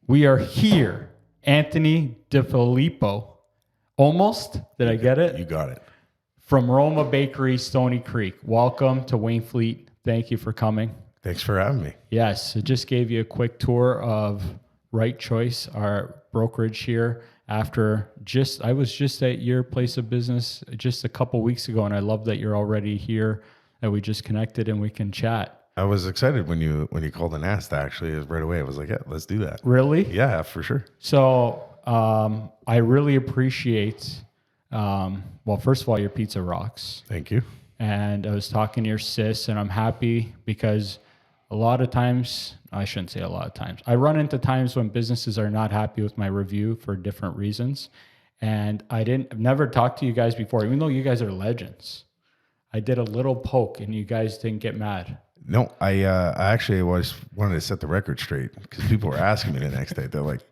We are here. Anthony Filippo. Almost. Did I get it? You got it. From Roma Bakery, Stony Creek. Welcome to Wainfleet. Thank you for coming. Thanks for having me. Yes, I just gave you a quick tour of Right Choice, our brokerage here. I was just at your place of business just a couple weeks ago, and I love that you're already here, that we just connected and we can chat. I was excited when you called and asked. Actually, right away, I was like, "Yeah, let's do that." Really? Yeah, for sure. So I really appreciate. Well, first of all, your pizza rocks. Thank you. And I was talking to your sis, and I'm happy because a lot of times, I shouldn't say a lot of times, I run into times when businesses are not happy with my review for different reasons. And I've never talked to you guys before, even though you guys are legends. I did a little poke and you guys didn't get mad. No, I actually wanted to set the record straight because people were asking me the next day. They're like,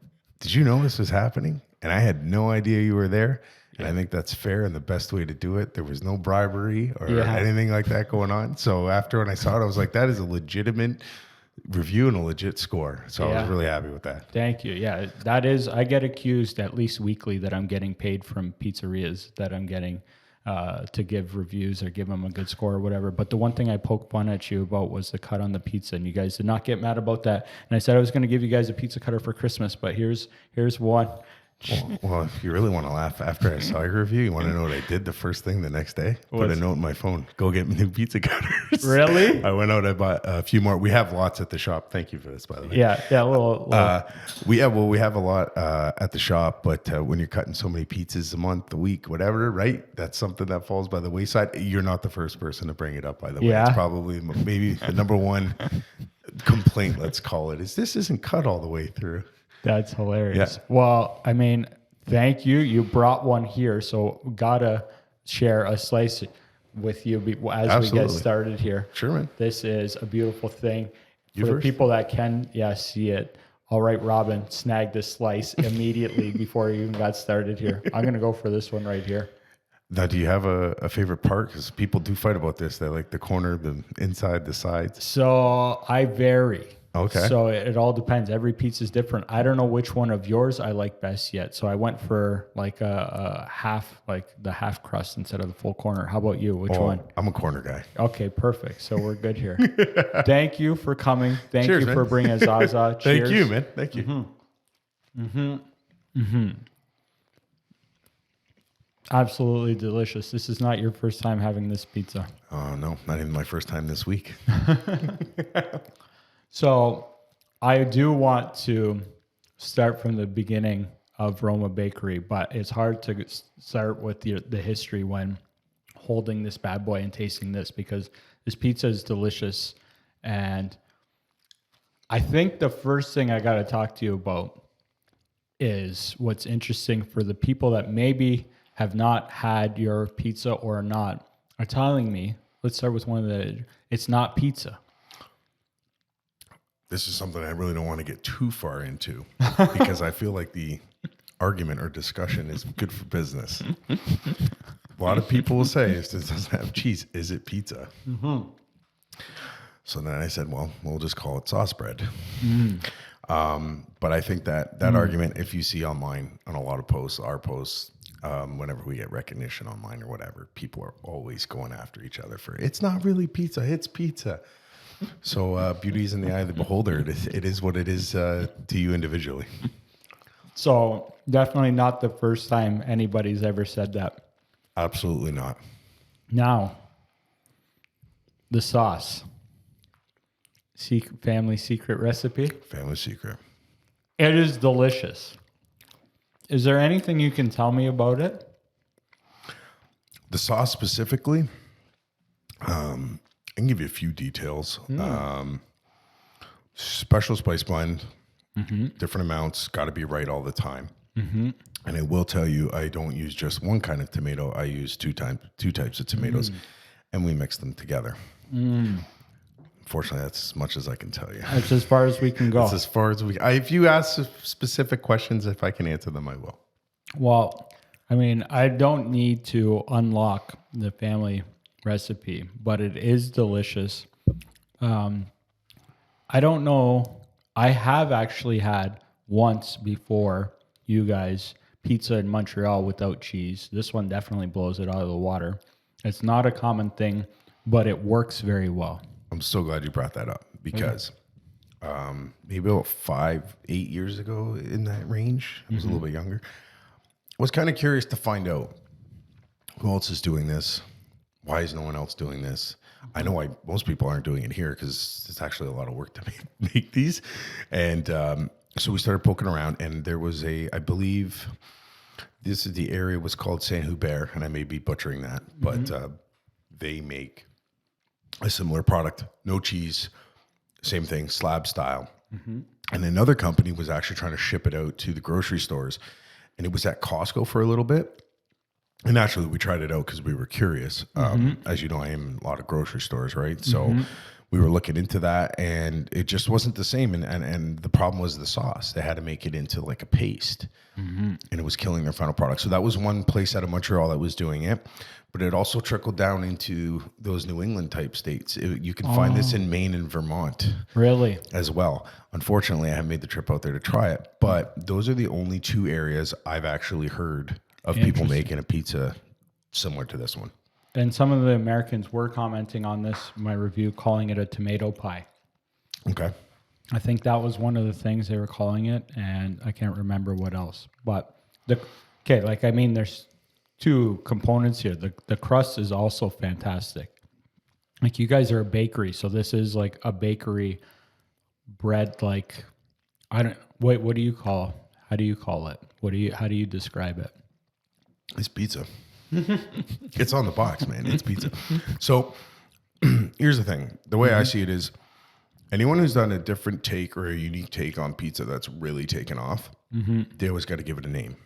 "Did you know this was happening?" And I had no idea you were there. And I think that's fair and the best way to do it. There was no bribery or anything like that going on. So after when I saw it, I was like, that is a legitimate review and a legit score. So I was really happy with that. Thank you. Yeah, that is, I get accused at least weekly that I'm getting paid from pizzerias, that I'm getting to give reviews or give them a good score or whatever. But the one thing I poked fun at you about was the cut on the pizza, and you guys did not get mad about that. And I said I was going to give you guys a pizza cutter for Christmas, but here's one. Well, if you really want to laugh after I saw your review, you want to know what I did the first thing the next day? Put a note in my phone. Go get new pizza cutters. Really? I went out. I bought a few more. We have lots at the shop. Thank you for this, by the way. Yeah, a little. We have a lot at the shop, but when you're cutting so many pizzas a month, a week, whatever, right? That's something that falls by the wayside. You're not the first person to bring it up, by the way. It's probably maybe the number one complaint, let's call it, is this isn't cut all the way through. That's hilarious. Yeah. Well, I mean, thank you. You brought one here, so gotta share a slice with you as we get started here. Sure, man. This is a beautiful thing. You For first? the people that can, see it. All right, Robin, snag this slice immediately before you even got started here. I'm gonna go for this one right here. Now, do you have a favorite part? Because people do fight about this. They like the corner, the inside, the sides. So I vary. Okay. So it all depends. Every pizza is different. I don't know which one of yours I like best yet. So I went for like a half, like the half crust instead of the full corner. How about you? Which one? I'm a corner guy. Okay, perfect. So we're good here. Thank you for coming. Thank Cheers, you for man. bringing Zaza. Cheers. Thank you, man. Thank you. Absolutely delicious. This is not your first time having this pizza. Oh, no, not even my first time this week. So I do want to start from the beginning of Roma Bakery, but it's hard to start with the history when holding this bad boy and tasting this, because this pizza is delicious. And I think the first thing I got to talk to you about is what's interesting for the people that maybe have not had your pizza or not are telling me, let's start with it's not pizza. This is something I really don't want to get too far into because I feel like the argument or discussion is good for business. A lot of people will say, if this doesn't have cheese, is it pizza? Mm-hmm. So then I said, well, we'll just call it sauce bread. But I think that argument, if you see online on a lot of posts, our posts, whenever we get recognition online or whatever, people are always going after each other for, it's not really pizza, it's pizza. So beauty is in the eye of the beholder. It is what it is to you individually. So definitely not the first time anybody's ever said that. Absolutely not. Now, the sauce. Family secret recipe. Family secret. It is delicious. Is there anything you can tell me about it? The sauce specifically, I can give you a few details. Special spice blend, different amounts, got to be right all the time. And I will tell you, I don't use just one kind of tomato. I use two types of tomatoes, and we mix them together. Unfortunately, that's as much as I can tell you. That's as far as we can go. That's as far as if you ask specific questions, if I can answer them, I will. Well, I mean, I don't need to unlock the family recipe, but it is delicious. I don't know. I have actually had once before you guys pizza in Montreal without cheese. This one definitely blows it out of the water. It's not a common thing, but it works very well. I'm so glad you brought that up because maybe about 5-8 years ago in that range, I was a little bit younger. I was kind of curious to find out who else is doing this. Why is no one else doing this? I know why most people aren't doing it here because it's actually a lot of work to make these. And so we started poking around, and there was I believe this is the area was called Saint Hubert, and I may be butchering that, but they make a similar product, no cheese, same thing, slab style. And another company was actually trying to ship it out to the grocery stores, and it was at Costco for a little bit. And naturally, we tried it out because we were curious. As you know, I am in a lot of grocery stores, right? So we were looking into that, and it just wasn't the same. And the problem was the sauce. They had to make it into like a paste, and it was killing their final product. So that was one place out of Montreal that was doing it. But it also trickled down into those New England type states. You can find this in Maine and Vermont. Really? As well. Unfortunately, I haven't made the trip out there to try it. But those are the only two areas I've actually heard of people making a pizza similar to this one. And some of the Americans were commenting on this, my review, calling it a tomato pie. Okay. I think that was one of the things they were calling it, and I can't remember what else. But there's two components here. The crust is also fantastic. Like, you guys are a bakery, so this is like a bakery bread. Like, how do you call it? How do you describe it? It's pizza. It's on the box, man. It's pizza. So here's the thing. The way I see it is anyone who's done a different take or a unique take on pizza that's really taken off, they always got to give it a name,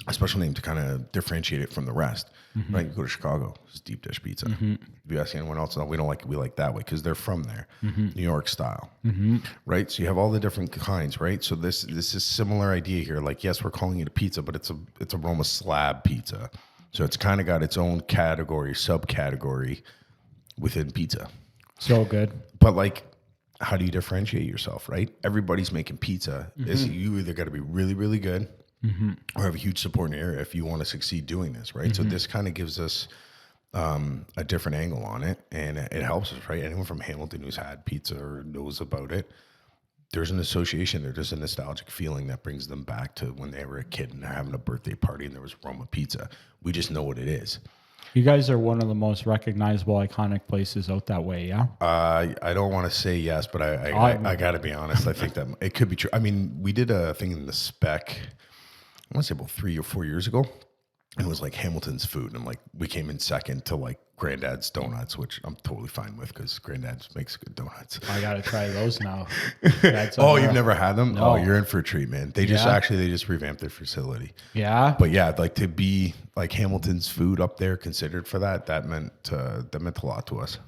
a special name to kind of differentiate it from the rest. Right? You go to Chicago, it's deep dish pizza. If you ask anyone else, no, we like that way because they're from there, New York style, right? So you have all the different kinds, right? So this is similar idea here. Like, yes, we're calling it a pizza, but it's a Roma slab pizza. So it's kind of got its own category, subcategory within pizza. So good. But like, how do you differentiate yourself, right? Everybody's making pizza. You either got to be really, really good or have a huge support in the area if you want to succeed doing this, right? So this kind of gives us a different angle on it, and it helps us, right? Anyone from Hamilton who's had pizza or knows about it, there's an association there. There's a nostalgic feeling that brings them back to when they were a kid and they're having a birthday party and there was Roma pizza. We just know what it is. You guys are one of the most recognizable, iconic places out that way, yeah? I don't want to say yes, but I got to be honest. I think that it could be true. I mean, we did a thing in the spec, I want to say about 3 or 4 years ago. And it was like Hamilton's food. And like, we came in second to like Granddad's Donuts, which I'm totally fine with because Granddad's makes good donuts. I got to try those now. You've never had them? No. Oh, you're in for a treat, man. They just revamped their facility. Yeah. But yeah, like to be like Hamilton's food up there considered for that meant a lot to us.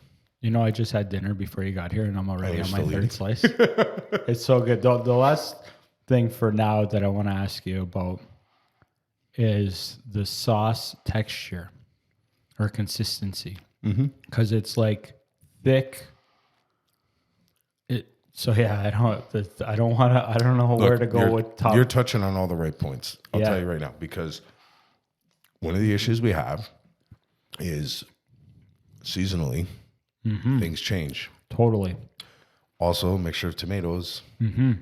You know, I just had dinner before you got here and I'm already on my third slice. It's so good. The last thing for now that I want to ask you about is the sauce texture or consistency, because it's like thick. I don't know where to go with top. You're touching on all the right points. I'll tell you right now, because one of the issues we have is seasonally things change. Totally. Also, mixture of tomatoes. The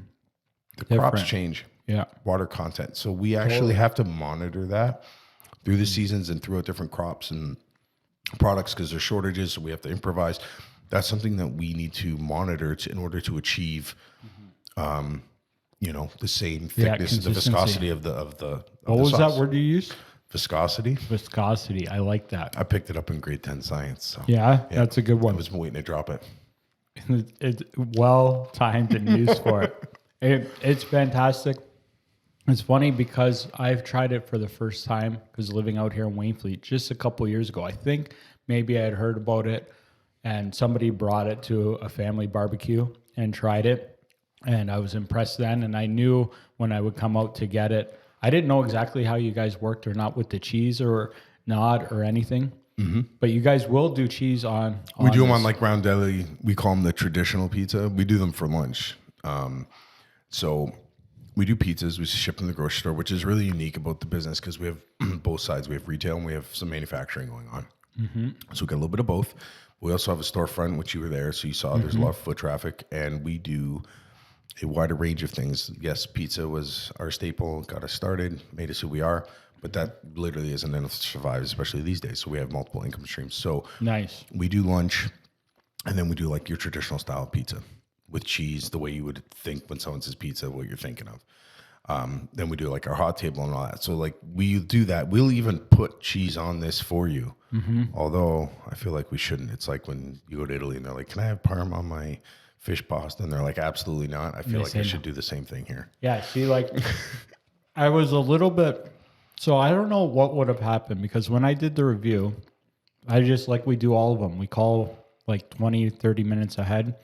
crops change. Yeah. Water content. So we actually have to monitor that through the seasons and throughout different crops and products because there's shortages. So we have to improvise. That's something that we need to monitor in order to achieve, the same thickness, the viscosity of the What was sauce. that word you used? Viscosity. Viscosity. I like that. I picked it up in grade 10 science. So. Yeah, that's a good one. I was waiting to drop it. It's well timed and used for it. It's fantastic. It's funny because I've tried it for the first time because living out here in Wainfleet just a couple years ago. I think maybe I had heard about it and somebody brought it to a family barbecue and tried it. And I was impressed then. And I knew when I would come out to get it, I didn't know exactly how you guys worked or not with the cheese or not or anything. But you guys will do cheese on we do them on like Round Deli. We call them the traditional pizza. We do them for lunch. So We do pizzas. We ship in the grocery store, which is really unique about the business because we have both sides. We have retail and we have some manufacturing going on. So we got a little bit of both. We also have a storefront, which you were there, so you saw there's a lot of foot traffic, and we do a wider range of things. Yes, pizza was our staple, got us started, made us who we are, but that literally isn't enough to survive, especially these days. So we have multiple income streams. So Nice. we do lunch, and then we do like your traditional style pizza with cheese, the way you would think when someone says pizza, what you're thinking of. Then we do like our hot table and all that. So like we do that. We'll even put cheese on this for you. Although I feel like we shouldn't. It's like when you go to Italy and they're like, can I have parm on my fish pasta? And they're like, absolutely not. I feel like I should do the same thing here. Yeah, see, like, I was a little bit, so I don't know what would have happened because when I did the review, I just, like we do all of them, we call like 20, 30 minutes ahead,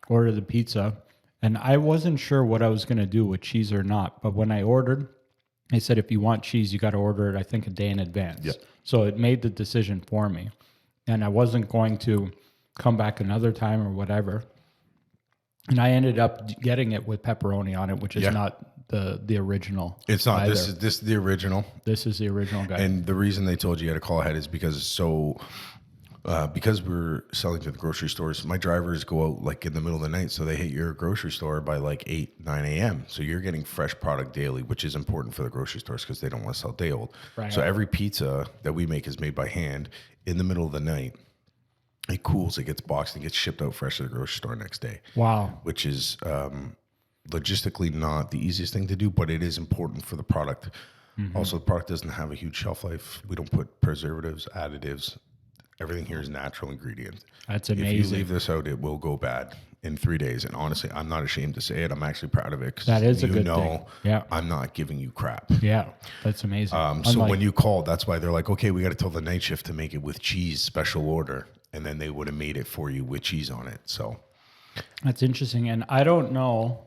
order the pizza, and I wasn't sure what I was going to do with cheese or not, but when I ordered, they said if you want cheese, you got to order it, I think, a day in advance. Yep. So it made the decision for me, and I wasn't going to come back another time or whatever. And I ended up getting it with pepperoni on it, which is not the original. It's not. either. This is the original. This is the original guy. And the reason they told you had to call ahead is because because we're selling to the grocery stores, my drivers go out like in the middle of the night, so they hit your grocery store by like 8, 9 a.m. So you're getting fresh product daily, which is important for the grocery stores because they don't want to sell day old. Right. So every pizza that we make is made by hand in the middle of the night. It cools, it gets boxed, and gets shipped out fresh to the grocery store next day. Wow. Which is logistically not the easiest thing to do, but it is important for the product. Also, the product doesn't have a huge shelf life. We don't put preservatives, additives. Everything here is natural ingredients. That's amazing. If you leave this out, it will go bad in 3 days. And honestly, I'm not ashamed to say it. I'm actually proud of it. That is a good thing. Yeah. I'm not giving you crap. Yeah, that's amazing. So when you called, that's why they're like, okay, we got to tell the night shift to make it with cheese, special order. And then they would have made it for you with cheese on it. So that's interesting. And I don't know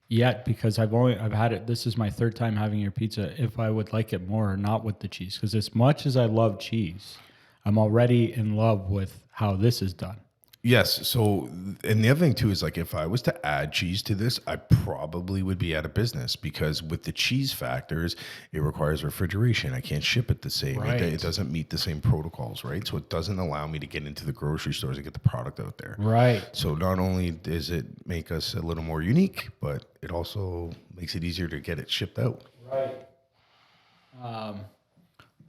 yet because I've had it. This is my third time having your pizza. If I would like it more or not with the cheese, because as much as I love cheese, I'm already in love with how this is done. yes. So, and the other thing too is like, if I was to add cheese to this, I probably would be out of business because with the cheese factors, it requires refrigeration. I can't ship it the same. Right. It doesn't meet the same protocols, right? So it doesn't allow me to get into the grocery stores and get the product out there. Right. So not only does it make us a little more unique, but it also makes it easier to get it shipped out. Right.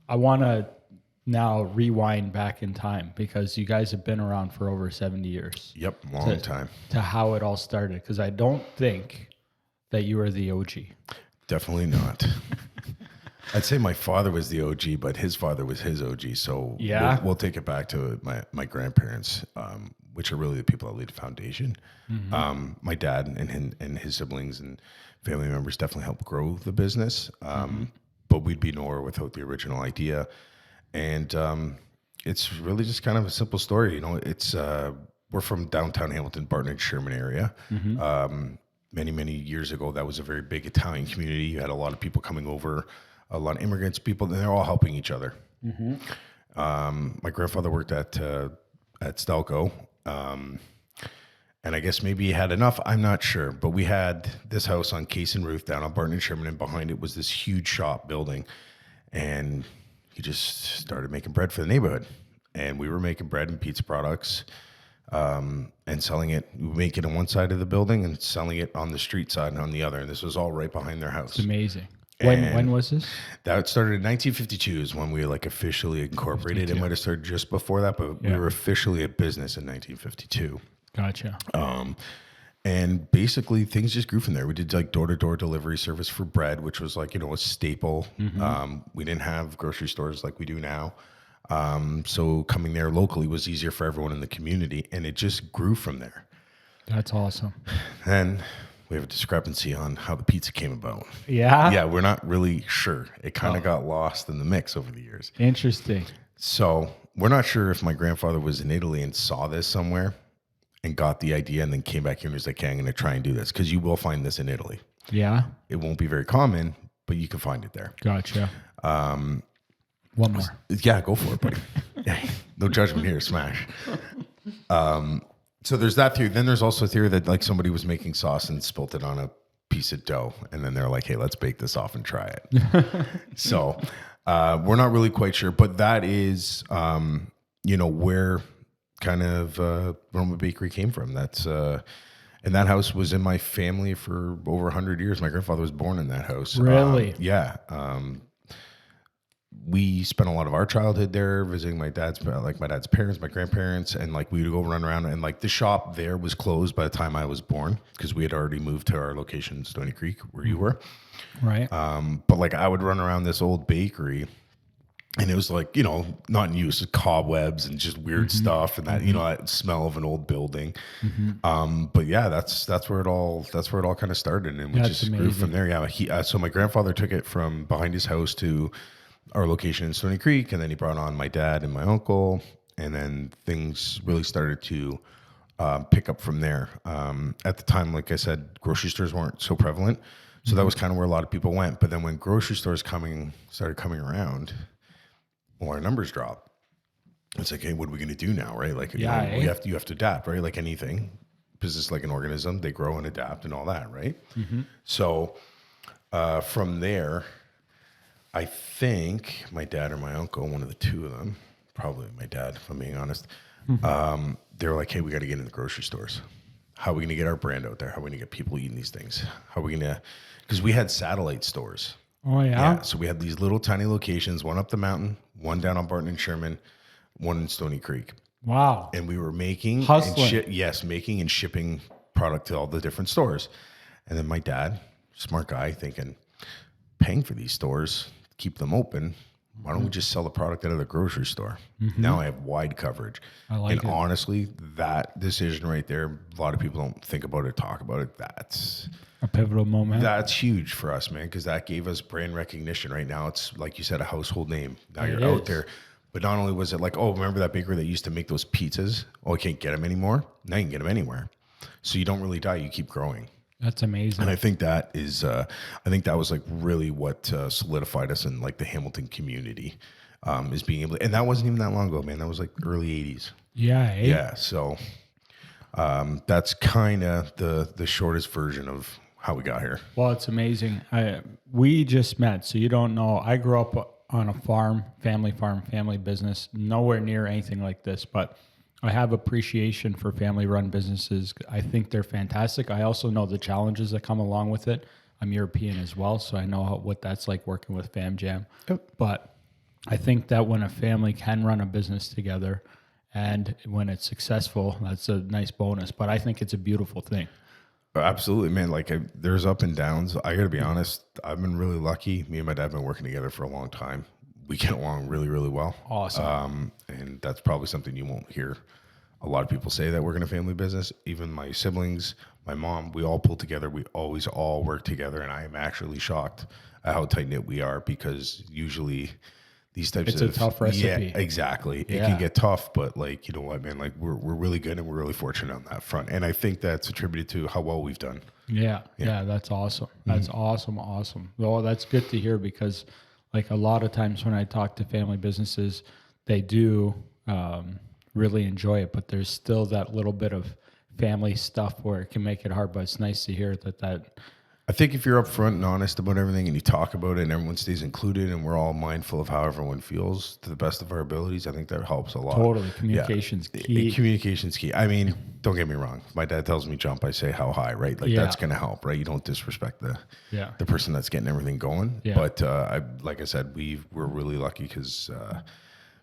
I want to now rewind back in time because you guys have been around for over 70 years. Yep, long time. To how it all started, because I don't think that you were the OG. Definitely not. I'd say my father was the OG, but his father was his OG. So yeah, we'll take it back to my grandparents, which are really the people that lead the foundation. My dad and his siblings and family members definitely helped grow the business. But we'd be nowhere without the original idea. And it's really just kind of a simple story. You know, it's we're from downtown Hamilton, Barton and Sherman area. Many, many years ago, that was a very big Italian community. You had a lot of people coming over, a lot of immigrants, people, and they're all helping each other. My grandfather worked at Stelco. And I guess maybe he had enough. I'm not sure. But we had this house on Case and Ruth down on Barton and Sherman, and behind it was this huge shop building. And he just started making bread for the neighborhood. And we were making bread and pizza products and selling it. We would make it on one side of the building and selling it on the street side and on the other. And this was all right behind their house. It's amazing. When was this? That started in 1952 is when we like officially incorporated. 52. It might have started just before that, but we were officially a business in 1952. Gotcha. And basically things just grew from there. We did like door-to-door delivery service for bread, which was like, you know, a staple. We didn't have grocery stores like we do now. So coming there locally was easier for everyone in the community, and it just grew from there. That's awesome. And we have a discrepancy on how the pizza came about. Yeah? Yeah, we're not really sure. It kind of got lost in the mix over the years. Interesting. So we're not sure if my grandfather was in Italy and saw this somewhere and got the idea and then came back here and was like, okay, I'm going to try and do this, because you will find this in Italy. Yeah. It won't be very common, but you can find it there. Gotcha. One more. Yeah, go for it, buddy. No judgment here, smash. So there's that theory. Then there's also a theory that like somebody was making sauce and spilt it on a piece of dough. And then they're like, hey, let's bake this off and try it. So we're not really quite sure, but that is, where kind of Roma Bakery came from. That's, and that house was in my family for over 100 years. My grandfather was born in that house. Really? Yeah. We spent a lot of our childhood there visiting my dad's parents, my grandparents, and like we would go run around, and like the shop there was closed by the time I was born because we had already moved to our location in Stony Creek where you were. Right. But like I would run around this old bakery, and it was like, not in use, cobwebs and just weird stuff, and that that smell of an old building. But yeah, that's where it all kind of started, and we just grew from there. Yeah, so my grandfather took it from behind his house to our location in Stony Creek, and then he brought on my dad and my uncle, and then things really started to pick up from there. At the time, like I said, grocery stores weren't so prevalent, so that was kind of where a lot of people went. But then when grocery stores started coming around, well, our numbers dropped. It's like, hey, what are we going to do now, right? Like, you have to adapt, right? Like anything, business like an organism, they grow and adapt and all that, right? So from there, I think my dad or my uncle, one of the two of them, probably my dad, if I'm being honest, they were like, hey, we got to get in the grocery stores. How are we going to get our brand out there? How are we going to get people eating these things? How are we going to, because we had satellite stores. Oh, yeah? So we had these little tiny locations, one up the mountain, one down on Barton and Sherman, one in Stony Creek. Wow. And we were making making and shipping product to all the different stores. And then my dad, smart guy, thinking, paying for these stores, keep them open. Why don't we just sell the product out of the grocery store? Now I have wide coverage. I like it. Honestly, that decision right there, a lot of people don't think about it, talk about it. That's a pivotal moment. That's huge for us, man, because that gave us brand recognition. Right now, it's like you said, a household name. Now you're out there. But not only was it like, oh, remember that bakery that used to make those pizzas? Oh, I can't get them anymore. Now you can get them anywhere. So you don't really die. You keep growing. That's amazing. And I think that is, I think that was like really what solidified us in like the Hamilton community, is being able to, and that wasn't even that long ago, man. That was like early 80s. Yeah. Yeah. So that's kind of the shortest version of how we got here. Well, it's amazing. We just met, so you don't know. I grew up on a farm, family business, nowhere near anything like this, but I have appreciation for family-run businesses. I think they're fantastic. I also know the challenges that come along with it. I'm European as well, so I know what that's like working with Fam Jam. Yep. But I think that when a family can run a business together and when it's successful, that's a nice bonus. But I think it's a beautiful thing. Absolutely, man. Like there's up and downs. I got to be honest. I've been really lucky. Me and my dad have been working together for a long time. We get along really, really well. Awesome. And that's probably something you won't hear a lot of people say that work in a family business. Even my siblings, my mom, we all pull together. We always all work together. And I am actually shocked at how tight knit we are, because usually these types it's a tough recipe. Yeah, exactly. It can get tough, but like, you know what, man, like we're really good and we're really fortunate on that front. And I think that's attributed to how well we've done. Yeah. That's awesome. That's awesome. Well, that's good to hear, because like a lot of times when I talk to family businesses, they do really enjoy it, but there's still that little bit of family stuff where it can make it hard. But it's nice to hear that. I think if you're upfront and honest about everything and you talk about it and everyone stays included and we're all mindful of how everyone feels to the best of our abilities, I think that helps a lot. Totally. Communication's key. Communication's key. I mean, don't get me wrong. If my dad tells me jump, I say how high, right? Like that's going to help, right? You don't disrespect the person that's getting everything going. Yeah. But like I said, we're really lucky because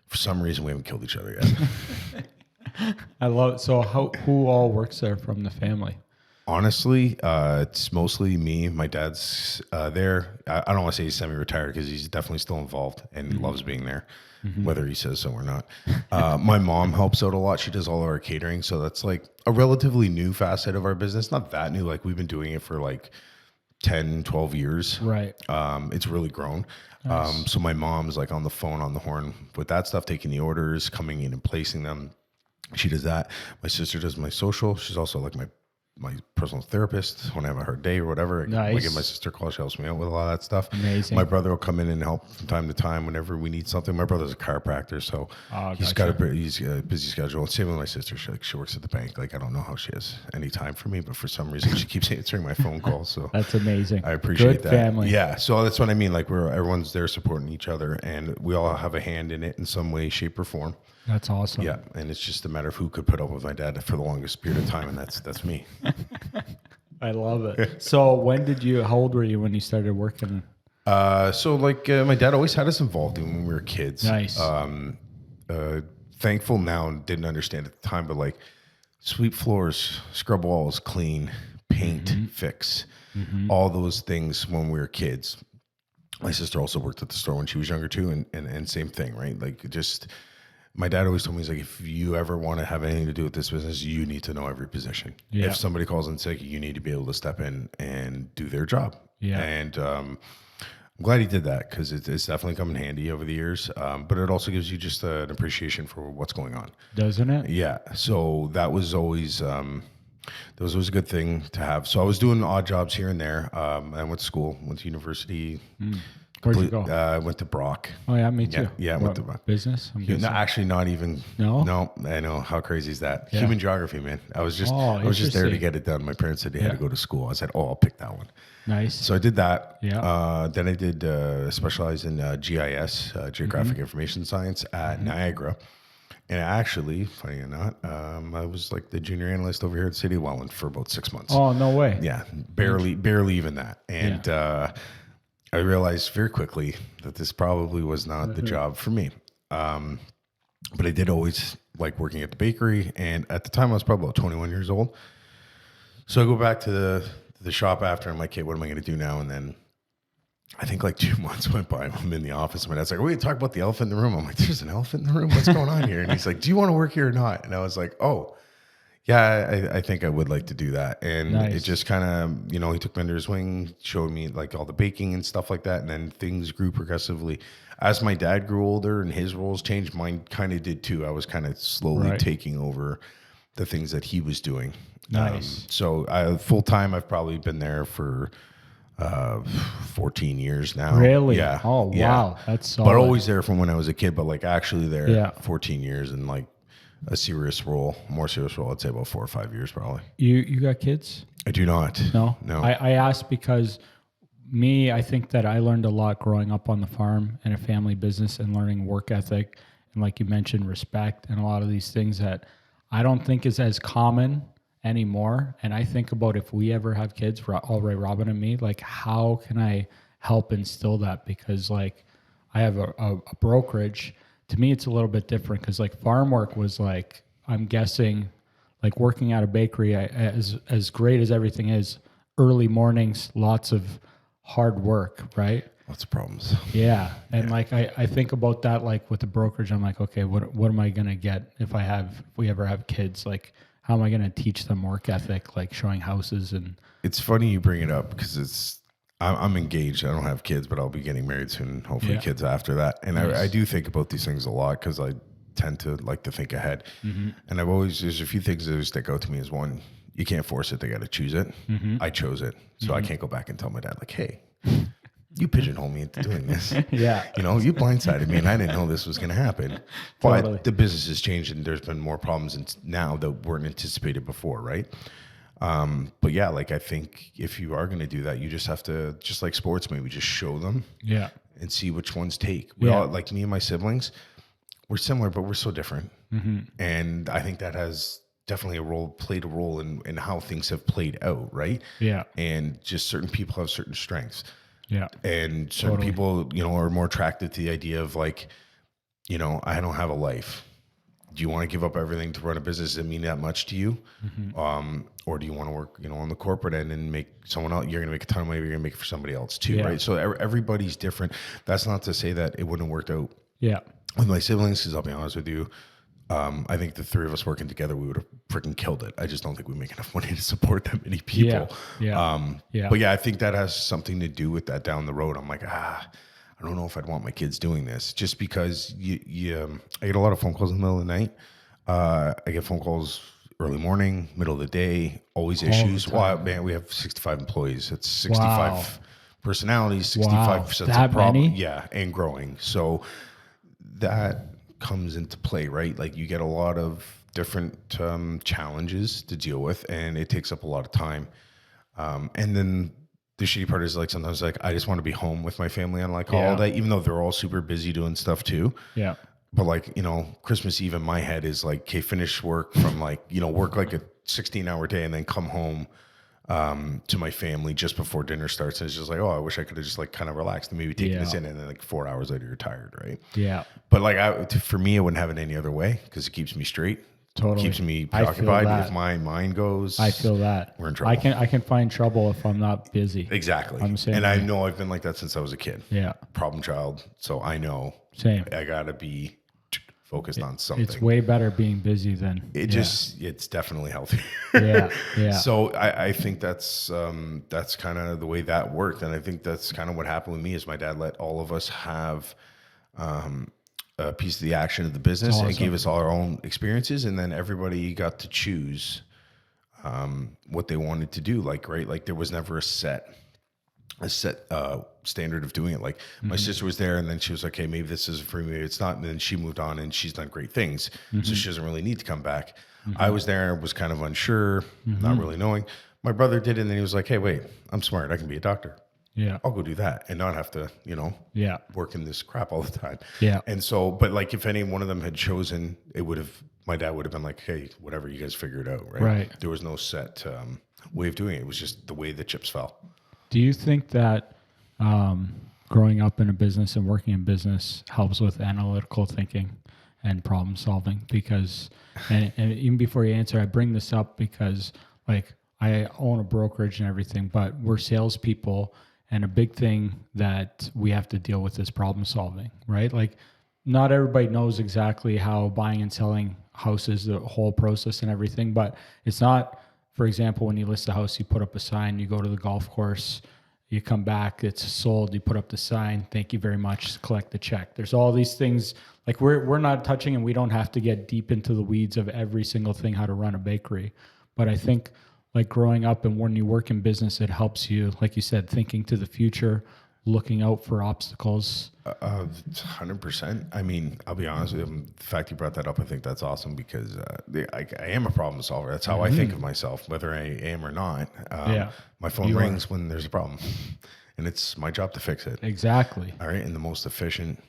for some reason we haven't killed each other yet. I love it. So who all works there from the family? Honestly, it's mostly me. My dad's there. I don't want to say he's semi-retired because he's definitely still involved and loves being there, whether he says so or not. My mom helps out a lot. She does all of our catering. So that's like a relatively new facet of our business. Not that new. Like we've been doing it for like 10, 12 years. Right. It's really grown. Nice. So my mom's like on the phone, on the horn with that stuff, taking the orders, coming in and placing them. She does that. My sister does my social. She's also like my my personal therapist when I have a hard day or whatever. I Nice. give my sister a call. She helps me out with a lot of that stuff. Amazing. My brother will come in and help from time to time whenever we need something. My brother's a chiropractor, so he's got a busy schedule. Same with my sister. She works at the bank. Like, I don't know how she has any time for me, but for some reason she keeps answering my phone calls. So That's amazing. I appreciate Good that. family. Yeah. So that's what I mean. Like, everyone's there supporting each other, and we all have a hand in it in some way, shape, or form. That's awesome. Yeah, and it's just a matter of who could put up with my dad for the longest period of time, and that's me. I love it. So how old were you when you started working? So my dad always had us involved in when we were kids. Nice. Thankful now, and didn't understand at the time, but like sweep floors, scrub walls, clean, paint, fix, all those things when we were kids. My sister also worked at the store when she was younger too, and same thing, right? Like, just my dad always told me, he's like, if you ever want to have anything to do with this business, you need to know every position. Yeah. If somebody calls in sick, you need to be able to step in and do their job. Yeah. And I'm glad he did that, because it's definitely come in handy over the years. But it also gives you just an appreciation for what's going on. Doesn't it? Yeah. So that was always a good thing to have. So I was doing odd jobs here and there. I went to school, went to university. Where'd you go? I went to Brock. Oh yeah, me too. Yeah, I went to business. I'm no, actually, not even. No? No, I know. How crazy is that? Yeah. Human geography, man. I was just there to interesting. get it done. My parents said they had to go to school. I said, I'll pick that one. Nice. So I did that. Yeah. Then I did specialize in GIS, Geographic Information Science, at Niagara. And actually, funny or not, I was like the junior analyst over here at the City of Welland for about 6 months. Oh, no way. Yeah, barely even that. And I realized very quickly that this probably was not the job for me. But I did always like working at the bakery. And at the time, I was probably about 21 years old. So I go back to the shop after. I'm like, hey, what am I going to do now? And then I think like 2 months went by. I'm in the office. My dad's like, are we going to talk about the elephant in the room? I'm like, there's an elephant in the room? What's going on here? And he's like, do you want to work here or not? And I was like, oh, yeah, I think I would like to do that. And it just kind of, he took me under his wing, showed me like all the baking and stuff like that. And then things grew progressively. As my dad grew older and his roles changed, mine kind of did too. I was kind of slowly taking over the things that he was doing. Nice. So full time, I've probably been there for 14 years now. Really? Yeah. Oh, wow. Yeah. That's solid. But always there from when I was a kid, but like actually there 14 years and like a more serious role, I'd say about 4 or 5 years probably. You got kids? I do not. No? No. I asked because I think that I learned a lot growing up on the farm in a family business and learning work ethic. And like you mentioned, respect and a lot of these things that I don't think is as common anymore. And I think about if we ever have kids, Alright, Robin and me, like how can I help instill that? Because like I have a brokerage. To me, it's a little bit different because like farm work was like, I'm guessing like working at a bakery, as great as everything is, early mornings, lots of hard work, right? Lots of problems. Yeah. And like, I think about that, like with the brokerage, I'm like, okay, what am I going to get if we ever have kids? Like, how am I going to teach them work ethic, like showing houses? And it's funny you bring it up because I'm engaged. I don't have kids, but I'll be getting married soon. Hopefully kids after that. And I do think about these things a lot because I tend to like to think ahead. And there's a few things that stick out to me as one, you can't force it. They got to choose it. I chose it. So I can't go back and tell my dad like, hey, you pigeonholed me into doing this. You blindsided me and I didn't know this was going to happen. But the business has changed and there's been more problems now that weren't anticipated before, right? But yeah, like I think if you are going to do that, you just have to, just like sports, maybe just show them and see which ones take. We all, like me and my siblings, we're similar, but we're so different. And I think that has definitely played a role in how things have played out. Right. Yeah. And just certain people have certain strengths. Yeah. And certain people, are more attracted to the idea of like, I don't have a life. Do you want to give up everything to run a business? Does it mean that much to you? Or do you want to work, on the corporate end and make someone else, you're going to make a ton of money, but you're going to make it for somebody else too, right? So everybody's different. That's not to say that it wouldn't have worked out with my siblings, because I'll be honest with you, I think the three of us working together, we would have freaking killed it. I just don't think we make enough money to support that many people. But yeah, I think that has something to do with that down the road. I'm like, I don't know if I'd want my kids doing this, just because I get a lot of phone calls in the middle of the night. I get phone calls early morning, middle of the day, always the issues. time. Wow, man, we have 65 employees. It's 65 Wow. personalities, Wow, 65% that of problem. many? Yeah, and growing. So that comes into play, right? Like you get a lot of different challenges to deal with, and it takes up a lot of time. And then the shitty part is like sometimes like I just want to be home with my family on like holiday, even though they're all super busy doing stuff too. Yeah. But like, you know, Christmas Eve in my head is like, okay, finish work from like, you know, work like a 16-hour day and then come home to my family just before dinner starts. And it's just like, oh, I wish I could have just like kind of relaxed and maybe taken this in, and then like 4 hours later you're tired, right? Yeah. But like for me, I wouldn't have it any other way because it keeps me straight. Totally. Keeps me preoccupied. If my mind goes, I feel that we're in trouble. I can find trouble if I'm not busy. Exactly. And I know I've been like that since I was a kid. Yeah. Problem child. So I know I gotta be focused on something. It's way better being busy than it's definitely healthier. Yeah. So I think that's kind of the way that worked. And I think that's kind of what happened with me is my dad let all of us have a piece of the action of the business and gave us all our own experiences. And then everybody got to choose what they wanted to do. Like, right. Like there was never a set standard of doing it. Like my sister was there and then she was like, hey, maybe this isn't for me. It's not. And then she moved on and she's done great things. So she doesn't really need to come back. I was there and was kind of unsure, not really knowing. My brother did it and then he was like, hey, wait, I'm smart. I can be a doctor. Yeah. I'll go do that and not have to, you know, work in this crap all the time. Yeah. And so, but like if any one of them had chosen, my dad would have been like, hey, whatever, you guys figure it out. Right. There was no set way of doing it. It was just the way the chips fell. Do you think that growing up in a business and working in business helps with analytical thinking and problem solving? Because, and even before you answer, I bring this up because like I own a brokerage and everything, but we're salespeople. And a big thing that we have to deal with is problem solving, right? Like not everybody knows exactly how buying and selling houses, the whole process and everything, but it's not, for example, when you list a house, you put up a sign, you go to the golf course, you come back, it's sold, you put up the sign, thank you very much, collect the check. There's all these things, like we're not touching and we don't have to get deep into the weeds of every single thing, how to run a bakery. But I think like growing up and when you work in business, it helps you, like you said, thinking to the future, looking out for obstacles. 100%. I mean, I'll be honest with you. The fact you brought that up, I think that's awesome because I am a problem solver. That's how I think of myself, whether I am or not. My phone rings when there's a problem and it's my job to fix it. Exactly. All right. In the most efficient,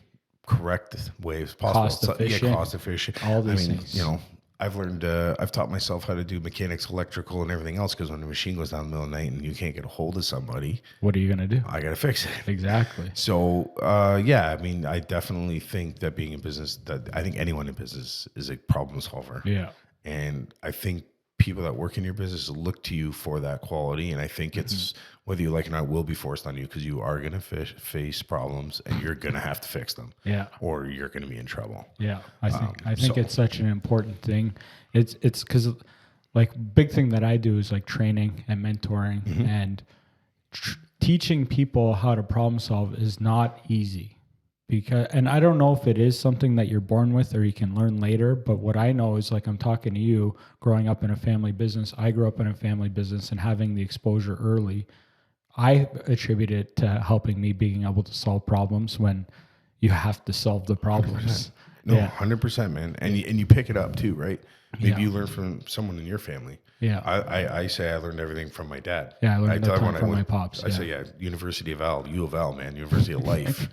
correct way as possible. Cost efficient. All these things. You know, I've learned, I've taught myself how to do mechanics, electrical, and everything else because when the machine goes down in the middle of the night and you can't get a hold of somebody, what are you going to do? I got to fix it. Exactly. So, I mean, I definitely think that being in business, that I think anyone in business is a problem solver. Yeah. And I think people that work in your business look to you for that quality. And I think it's, whether you like it or not, will be forced on you because you are going to face problems and you're going to have to fix them. Yeah. Or you're going to be in trouble. Yeah. I think it's such an important thing. It's because like big thing that I do is like training and mentoring and teaching people how to problem solve is not easy. And I don't know if it is something that you're born with or you can learn later, but what I know is like I'm talking to you growing up in a family business. I grew up in a family business and having the exposure early, I attribute it to helping me being able to solve problems when you have to solve the problems. 100%. No, 100%, man. And you pick it up too, right? Maybe you learn from someone in your family. Yeah. I say I learned everything from my dad. Yeah, I learned from my pops. I say, University of U of L, man, University of Life.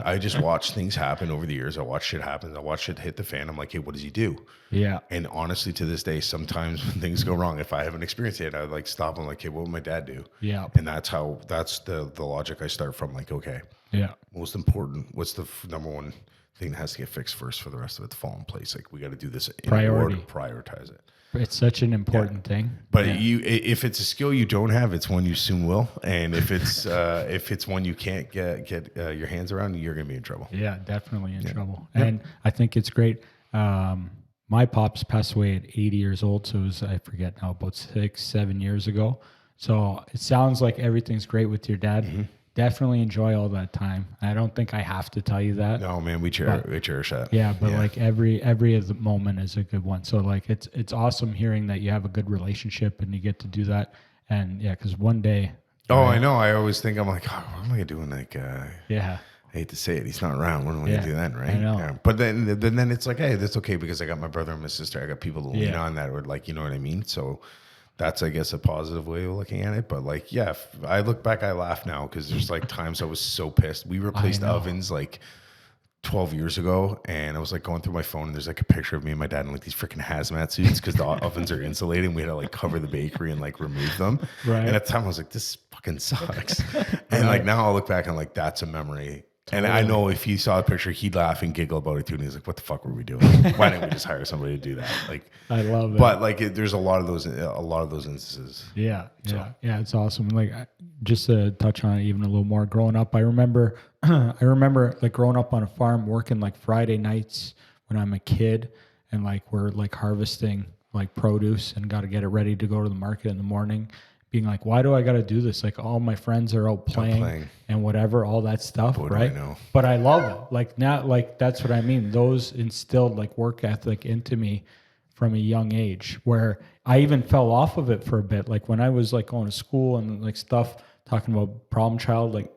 I just watched things happen over the years. I watched shit happen. I watched shit hit the fan. I'm like, hey, what does he do? Yeah. And honestly, to this day, sometimes when things go wrong, if I haven't experienced it, I would like stop and like, hey, what would my dad do? Yeah. And that's the logic I start from. Like, okay. Yeah. Most important, what's the number one thing that has to get fixed first for the rest of it to fall in place? Like, we got to do this in order to prioritize it. It's such an important thing. But if it's a skill you don't have, it's one you soon will. And if it's one you can't get your hands around, you're going to be in trouble. Yeah, definitely in trouble. And I think it's great. My pops passed away at 80 years old. So it was, I forget now, about 6-7 years ago. So it sounds like everything's great with your dad. definitely enjoy all that time. I don't think I have to tell you that. No, man, we cherish that. Yeah, but like every of the moment is a good one. So like it's awesome hearing that you have a good relationship and you get to do that. And yeah, because one day. Oh, I know. I always think I'm like, oh, what am I doing? Like, yeah. I hate to say it, he's not around. What am I gonna do then, right? I know. Yeah. But then it's like, hey, that's okay because I got my brother and my sister. I got people to lean on that, or like, you know what I mean. So that's, I guess, a positive way of looking at it. But like, yeah, if I look back, I laugh now because there's like times I was so pissed. We replaced ovens like 12 years ago, and I was like going through my phone, and there's like a picture of me and my dad in like these freaking hazmat suits because the ovens are insulated, and we had to like cover the bakery and like remove them. Right. And at the time I was like, this fucking sucks. And like now I'll look back and like, that's a memory. Totally. And I know if he saw a picture, he'd laugh and giggle about it too. And he's like, what the fuck were we doing? Why didn't we just hire somebody to do that? Like, I love it. But like, there's a lot of those instances. Yeah. Yeah. Yeah. It's awesome. Like, just to touch on it even a little more, growing up, I remember like growing up on a farm, working like Friday nights when I'm a kid, and like we're like harvesting like produce and got to get it ready to go to the market in the morning, being like, why do I got to do this? Like all my friends are out playing and whatever, all that stuff. Boy, right. But I love it. Like now, like that's what I mean. Those instilled like work ethic into me from a young age, where I even fell off of it for a bit. Like when I was like going to school and like stuff, talking about problem child, like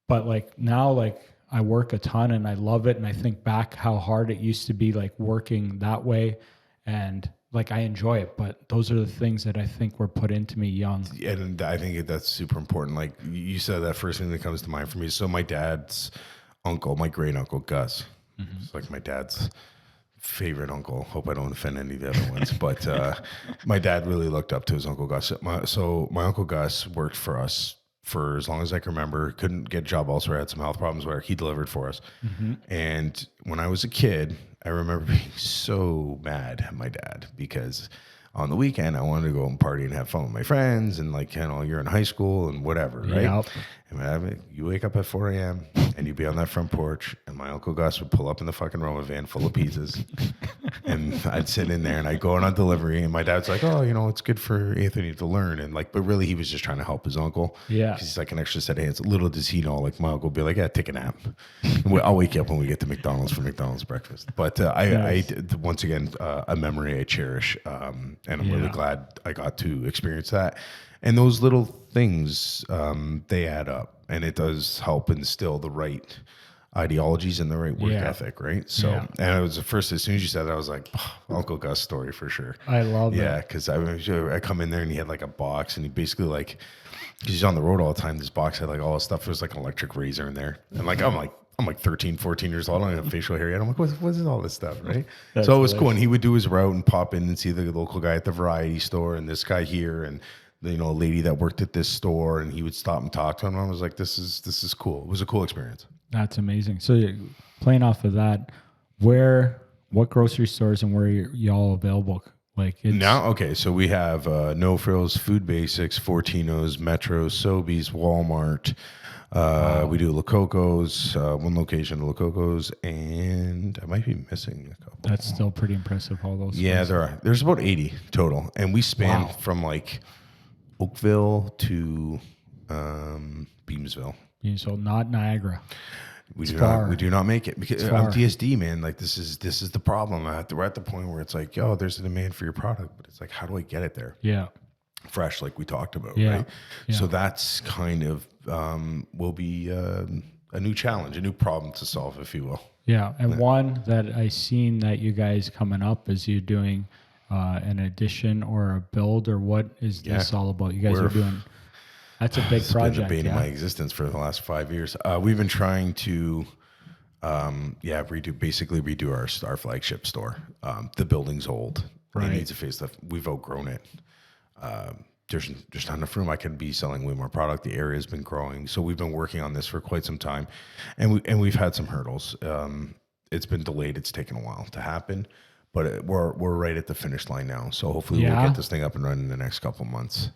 but like now, like I work a ton and I love it. And I think back how hard it used to be, like working that way, and like I enjoy it. But those are the things that I think were put into me young. And I think that's super important. Like you said, that first thing that comes to mind for me. So my dad's uncle, my great uncle Gus, it's like my dad's favorite uncle. Hope I don't offend any of the other ones, but my dad really looked up to his uncle Gus. So my uncle Gus worked for us for as long as I can remember. Couldn't get a job elsewhere, had some health problems where he delivered for us. And when I was a kid, I remember being so mad at my dad because on the weekend I wanted to go and party and have fun with my friends, and like, you know, you're in high school and whatever, right? Yep. And you wake up at 4 a.m. and you'd be on that front porch, and my Uncle Gus would pull up in the fucking Roma van full of pizzas, and I'd sit in there and I'd go on delivery, and my dad's like, oh, you know, it's good for Anthony to learn, and like, but really he was just trying to help his uncle. Yeah. Because he's like an extra set of hands. Little does he know, like my uncle would be like, yeah, take a nap. I'll wake you up when we get to McDonald's for McDonald's breakfast. But I once again, a memory I cherish, and I'm really glad I got to experience that. And those little things, they add up, and it does help instill the right ideologies and the right work ethic, right? So, and it was the first, as soon as you said that, I was like, oh, Uncle Gus story for sure. I love it. Yeah, because I come in there and he had like a box, and he basically like, because he's on the road all the time, this box had like all this stuff. There was like an electric razor in there. And like, I'm like 13, 14 years old. I don't have facial hair yet. I'm like, what is all this stuff, right? So it was cool. And he would do his route and pop in and see the local guy at the variety store and this guy here and, you know, a lady that worked at this store, and he would stop and talk to him. I was like, this is cool. It was a cool experience. That's amazing. So playing off of that, what grocery stores and where are y'all available? Like now, okay, so we have No Frills, Food Basics, Fortino's, Metro, Sobeys, Walmart. We do La Coco's, one location, La Coco's, and I might be missing a couple. That's still pretty impressive, all those. Yeah, there's about 80 total, and we span from like Oakville to Beamsville. So not Niagara. We do not make it because I'm DSD, man. Like this is the problem. We're at the point where it's like, yo, there's a demand for your product, but it's like, how do I get it there? Yeah. Fresh, like we talked about, right? Yeah. So that's kind of will be a new challenge, a new problem to solve, if you will. Yeah, and one that I seen that you guys coming up is you doing an addition or a build, or what is this all about? You guys are doing. That's a big project. It's been debating my existence for the last 5 years. We've been trying to, redo our flagship store. The building's old. Right. It needs a facelift. We've outgrown it. There's just not enough room. I can be selling way more product. The area has been growing, so we've been working on this for quite some time, and we've had some hurdles. It's been delayed. It's taken a while to happen, but we're right at the finish line now. So hopefully we'll get this thing up and running in the next couple months.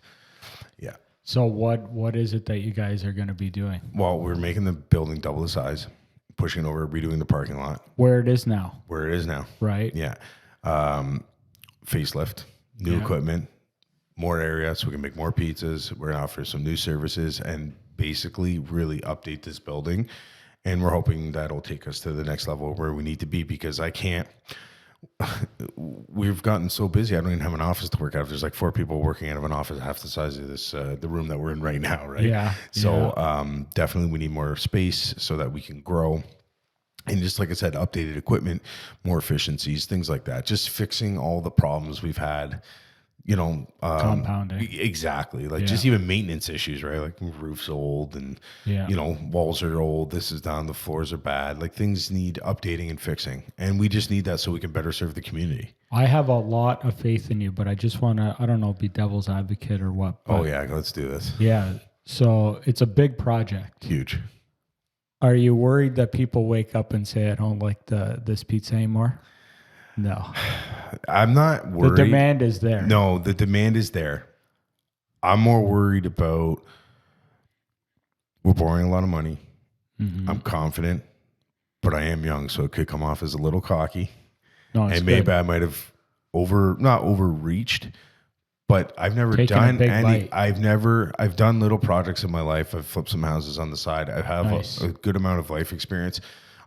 Yeah. So what is it that you guys are going to be doing? Well, we're making the building double the size, pushing over, redoing the parking lot. Where it is now. Right. Yeah. Facelift, new equipment, more area so we can make more pizzas. We're going to offer some new services and basically really update this building. And we're hoping that'll take us to the next level where we need to be, because we've gotten so busy. I don't even have an office to work out of. There's like 4 people working out of an office half the size of this, the room that we're in right now. Right. Yeah. So definitely we need more space so that we can grow. And just like I said, updated equipment, more efficiencies, things like that. Just fixing all the problems we've had, Compounding. Exactly. Like just even maintenance issues, right? Like roof's old and, walls are old. This is down. The floors are bad. Like things need updating and fixing. And we just need that so we can better serve the community. I have a lot of faith in you, but I just want to, I don't know, be devil's advocate or what. Oh yeah. Let's do this. Yeah. So it's a big project. Huge. Are you worried that people wake up and say, I don't like this pizza anymore? No. I'm not worried. The demand is there. No, the demand is there. I'm more worried about we're borrowing a lot of money. Mm-hmm. I'm confident, but I am young, so it could come off as a little cocky. No, and maybe I might have not overreached, but I've never done any. I've done little projects in my life. I've flipped some houses on the side. I have a good amount of life experience.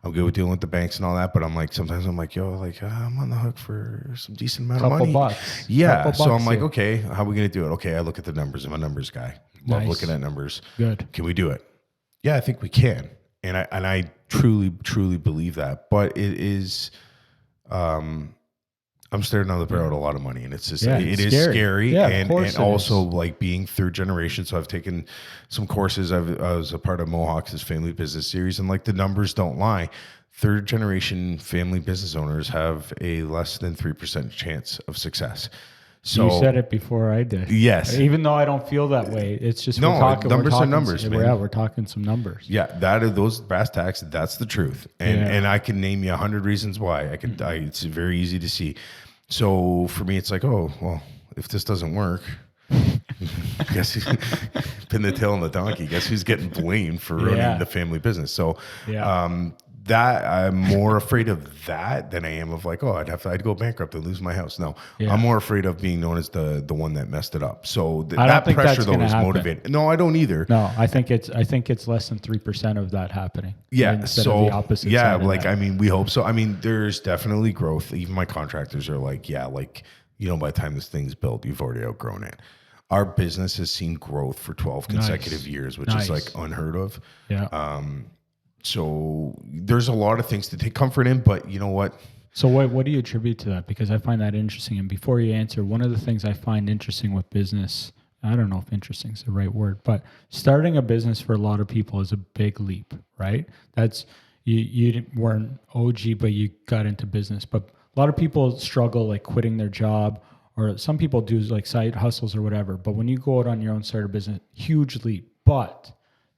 I'm good with dealing with the banks and all that, but I'm like, sometimes I'm like, I'm on the hook for some decent amount of money. Bucks. Yeah. So I'm like, okay, how are we going to do it? Okay. I look at the numbers. I'm a numbers guy. Love looking at numbers. Good. Can we do it? Yeah, I think we can. And I truly, truly believe that, but it is, I'm staring down the barrel at a lot of money, and it's just it is scary. Yeah, and also like being third generation. So I've taken some courses. I was a part of Mohawk's family business series, and like the numbers don't lie. Third generation family business owners have a less than 3% chance of success. So you said it before I did. Yes. Even though I don't feel that way, it's just numbers are numbers, man. Yeah, we're talking some numbers. Yeah, that are those brass tacks. That's the truth, and I can name you 100 reasons why. It's very easy to see. So for me, it's like, oh well, if this doesn't work, guess pin the tail on the donkey. Guess who's getting blamed for running the family business? So that I'm more afraid of that than I am of like, I'd go bankrupt and lose my house. No, I'm more afraid of being known as the one that messed it up. So that pressure though is motivating. No, I don't either. No, I think it's less than 3% of that happening. Yeah. So of the opposite yeah, side like I mean, we hope so. I mean, there's definitely growth. Even my contractors are like, by the time this thing's built, you've already outgrown it. Our business has seen growth for 12 consecutive years, which is like unheard of. Yeah. So there's a lot of things to take comfort in, but you know what? So what do you attribute to that? Because I find that interesting. And before you answer, one of the things I find interesting with business, I don't know if interesting is the right word, but starting a business for a lot of people is a big leap, right? That's you weren't OG, but you got into business. But a lot of people struggle like quitting their job, or some people do like side hustles or whatever. But when you go out on your own, start a business, huge leap. But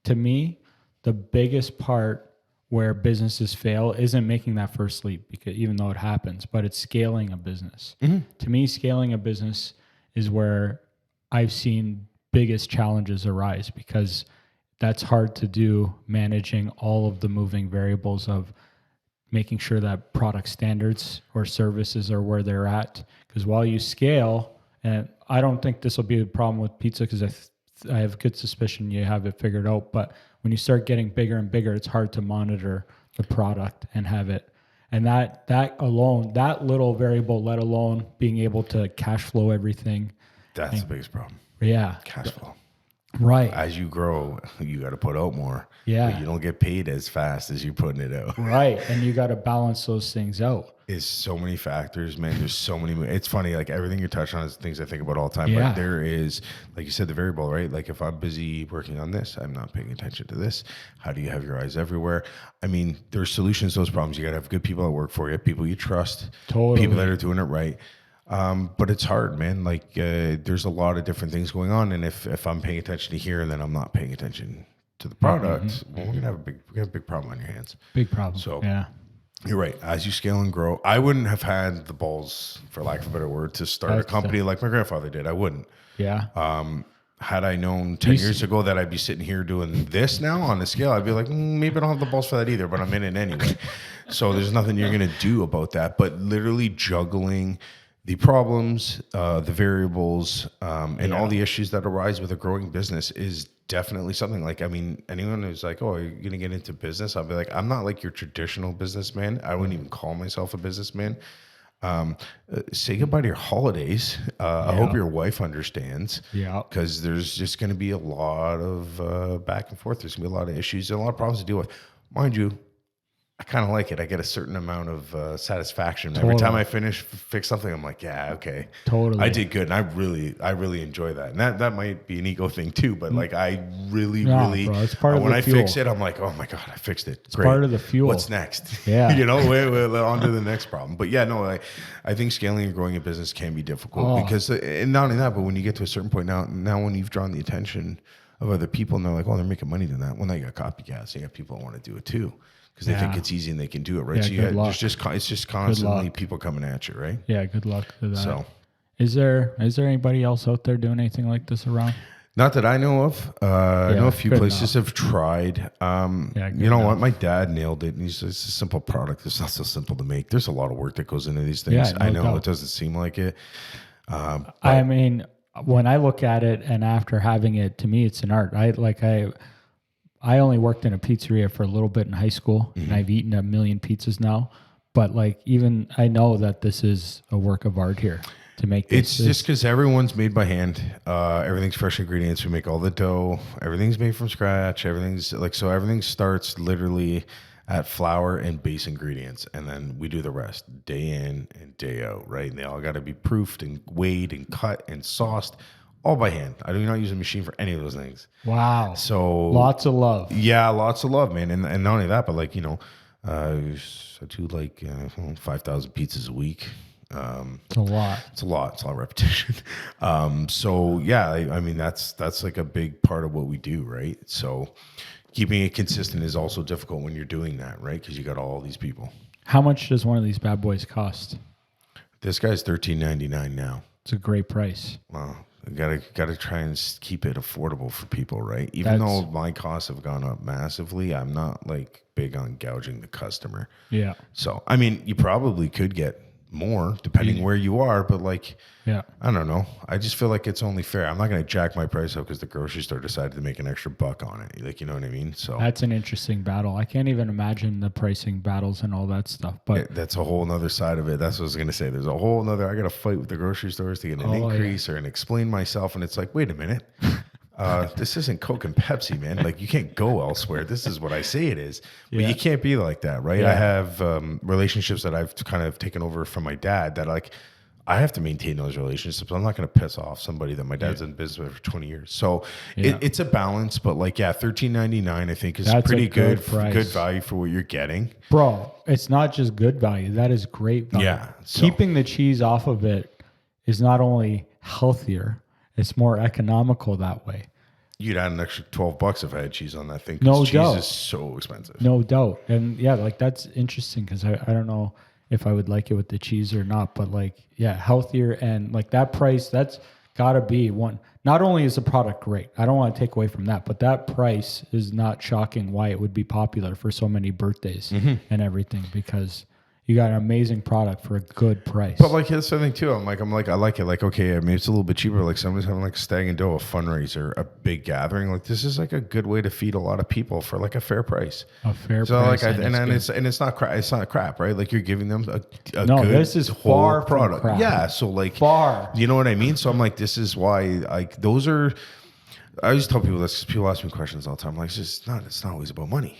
to me, the biggest part where businesses fail isn't making that first leap, because even though it happens, but it's scaling a business. Mm-hmm. To me, scaling a business is where I've seen biggest challenges arise, because that's hard to do, managing all of the moving variables of making sure that product standards or services are where they're at. Because while you scale, and I don't think this will be a problem with pizza, because I have a good suspicion you have it figured out, but when you start getting bigger and bigger, it's hard to monitor the product and have it. And that alone, that little variable, let alone being able to cash flow everything. That's the biggest problem. Yeah. Cash flow. Right. As you grow, you got to put out more. Yeah. But you don't get paid as fast as you're putting it out. Right. And you got to balance those things out. It's so many factors, man. There's so many. It's funny, like everything you touch on is things I think about all the time. Yeah. But there is, like you said, the variable, right? Like if I'm busy working on this, I'm not paying attention to this. How do you have your eyes everywhere? I mean, there's solutions to those problems. You got to have good people that work for you, people you trust, people that are doing it right. But it's hard, man. Like there's a lot of different things going on, and if I'm paying attention to here and then I'm not paying attention to the product, well, we're gonna have a big problem on your hands. Big problem. So yeah, you're right. As you scale and grow, I wouldn't have had the balls, for lack of a better word, to start a company like my grandfather did. I wouldn't. Yeah. Had I known 10 years ago that I'd be sitting here doing this now on the scale, I'd be like, maybe I don't have the balls for that either, but I'm in it anyway. So there's nothing you're going to do about that. But literally juggling the problems, the variables, and all the issues that arise with a growing business is definitely something. Like, I mean, anyone who's like, oh, are you going to get into business? I'll be like, I'm not like your traditional businessman. I wouldn't even call myself a businessman. Say goodbye to your holidays. I hope your wife understands. Yeah. Because there's just going to be a lot of back and forth. There's going to be a lot of issues and a lot of problems to deal with. Mind you, I kind of like it. I get a certain amount of satisfaction every time I fix something. I'm like, yeah, okay, totally, I did good, and I really enjoy that. And that might be an ego thing too, but like I really, bro, it's part of when the I fuel. fix it, I'm like, oh my god, I fixed it. It's part of the fuel. What's next? Yeah, you know, we're on to the next problem. But yeah, no, I think scaling and growing a business can be difficult because, and not only that, but when you get to a certain point now when you've drawn the attention of other people, and they're like, oh, they're making money doing that. Well, now you got copycats. You got people that want to do it too. Because they think it's easy and they can do it, right? Yeah, so it's just constantly people coming at you, right? Yeah, good luck to that. So, is there anybody else out there doing anything like this around? not that I know of. I know a few places have tried. You know what? My dad nailed it. And it's a simple product. It's not so simple to make. There's a lot of work that goes into these things. Yeah, I know it doesn't seem like it. I mean, when I look at it and after having it, to me, it's an art. I only worked in a pizzeria for a little bit in high school, and I've eaten a million pizzas now. But like, even I know that this is a work of art here to make this. It's just because everyone's made by hand. Everything's fresh ingredients. We make all the dough. Everything's made from scratch. Everything's so everything starts literally at flour and base ingredients, and then we do the rest day in and day out, right? And they all got to be proofed and weighed and cut and sauced. All by hand. I do not use a machine for any of those things. Wow. So lots of love. Yeah, lots of love, man. And not only that, but like, you know, I do like 5,000 pizzas a week. It's a lot. It's a lot of repetition. So yeah, I mean, that's like a big part of what we do, right? So keeping it consistent is also difficult when you're doing that, right? Because you got all these people. How much does one of these bad boys cost? This guy's $13.99 now. It's a great price. Wow. Gotta try and keep it affordable for people, right? Even though my costs have gone up massively, I'm not like big on gouging the customer. Yeah. So I mean, you probably could get more depending where you are, but like, I don't know. I just feel like it's only fair. I'm not going to jack my price up because the grocery store decided to make an extra buck on it. Like, you know what I mean? So that's an interesting battle. I can't even imagine the pricing battles and all that stuff. But that's a whole nother side of it. That's what I was going to say. There's a whole nother. I got to fight with the grocery stores to get an increase or and explain myself. And it's like, wait a minute. This isn't Coke and Pepsi, man. Like, you can't go elsewhere. This is what I say it is. But you can't be like that, right? I have relationships that I've kind of taken over from my dad that like I have to maintain those relationships. I'm not going to piss off somebody that my dad's in business with for 20 years. So it's a balance, but like, $13.99 I think is pretty good value for what you're getting. Bro, it's not just good value. That is great value. Yeah. So, keeping the cheese off of it is not only healthier, it's more economical that way. You'd add an extra $12 if I had cheese on that thing. No cheese doubt. Is so expensive. No doubt. And yeah, like that's interesting because I don't know if I would like it with the cheese or not, but like, healthier and like that price, that's gotta be one. Not only is the product great, I don't want to take away from that, but that price is not shocking why it would be popular for so many birthdays and everything, because you got an amazing product for a good price. But like, here's something too. I'm like, I like it. Like, okay, I mean, it's a little bit cheaper. Like somebody's having like a stag and dough, a fundraiser, a big gathering. Like this is like a good way to feed a lot of people for like a fair price. A fair price. So like, it's not crap. It's not crap, right? Like you're giving them a good this is whole far product. From crap. Yeah. So like, you know what I mean? So I'm like, this is why like those are. I always tell people this because people ask me questions all the time. I'm like, it's not always about money.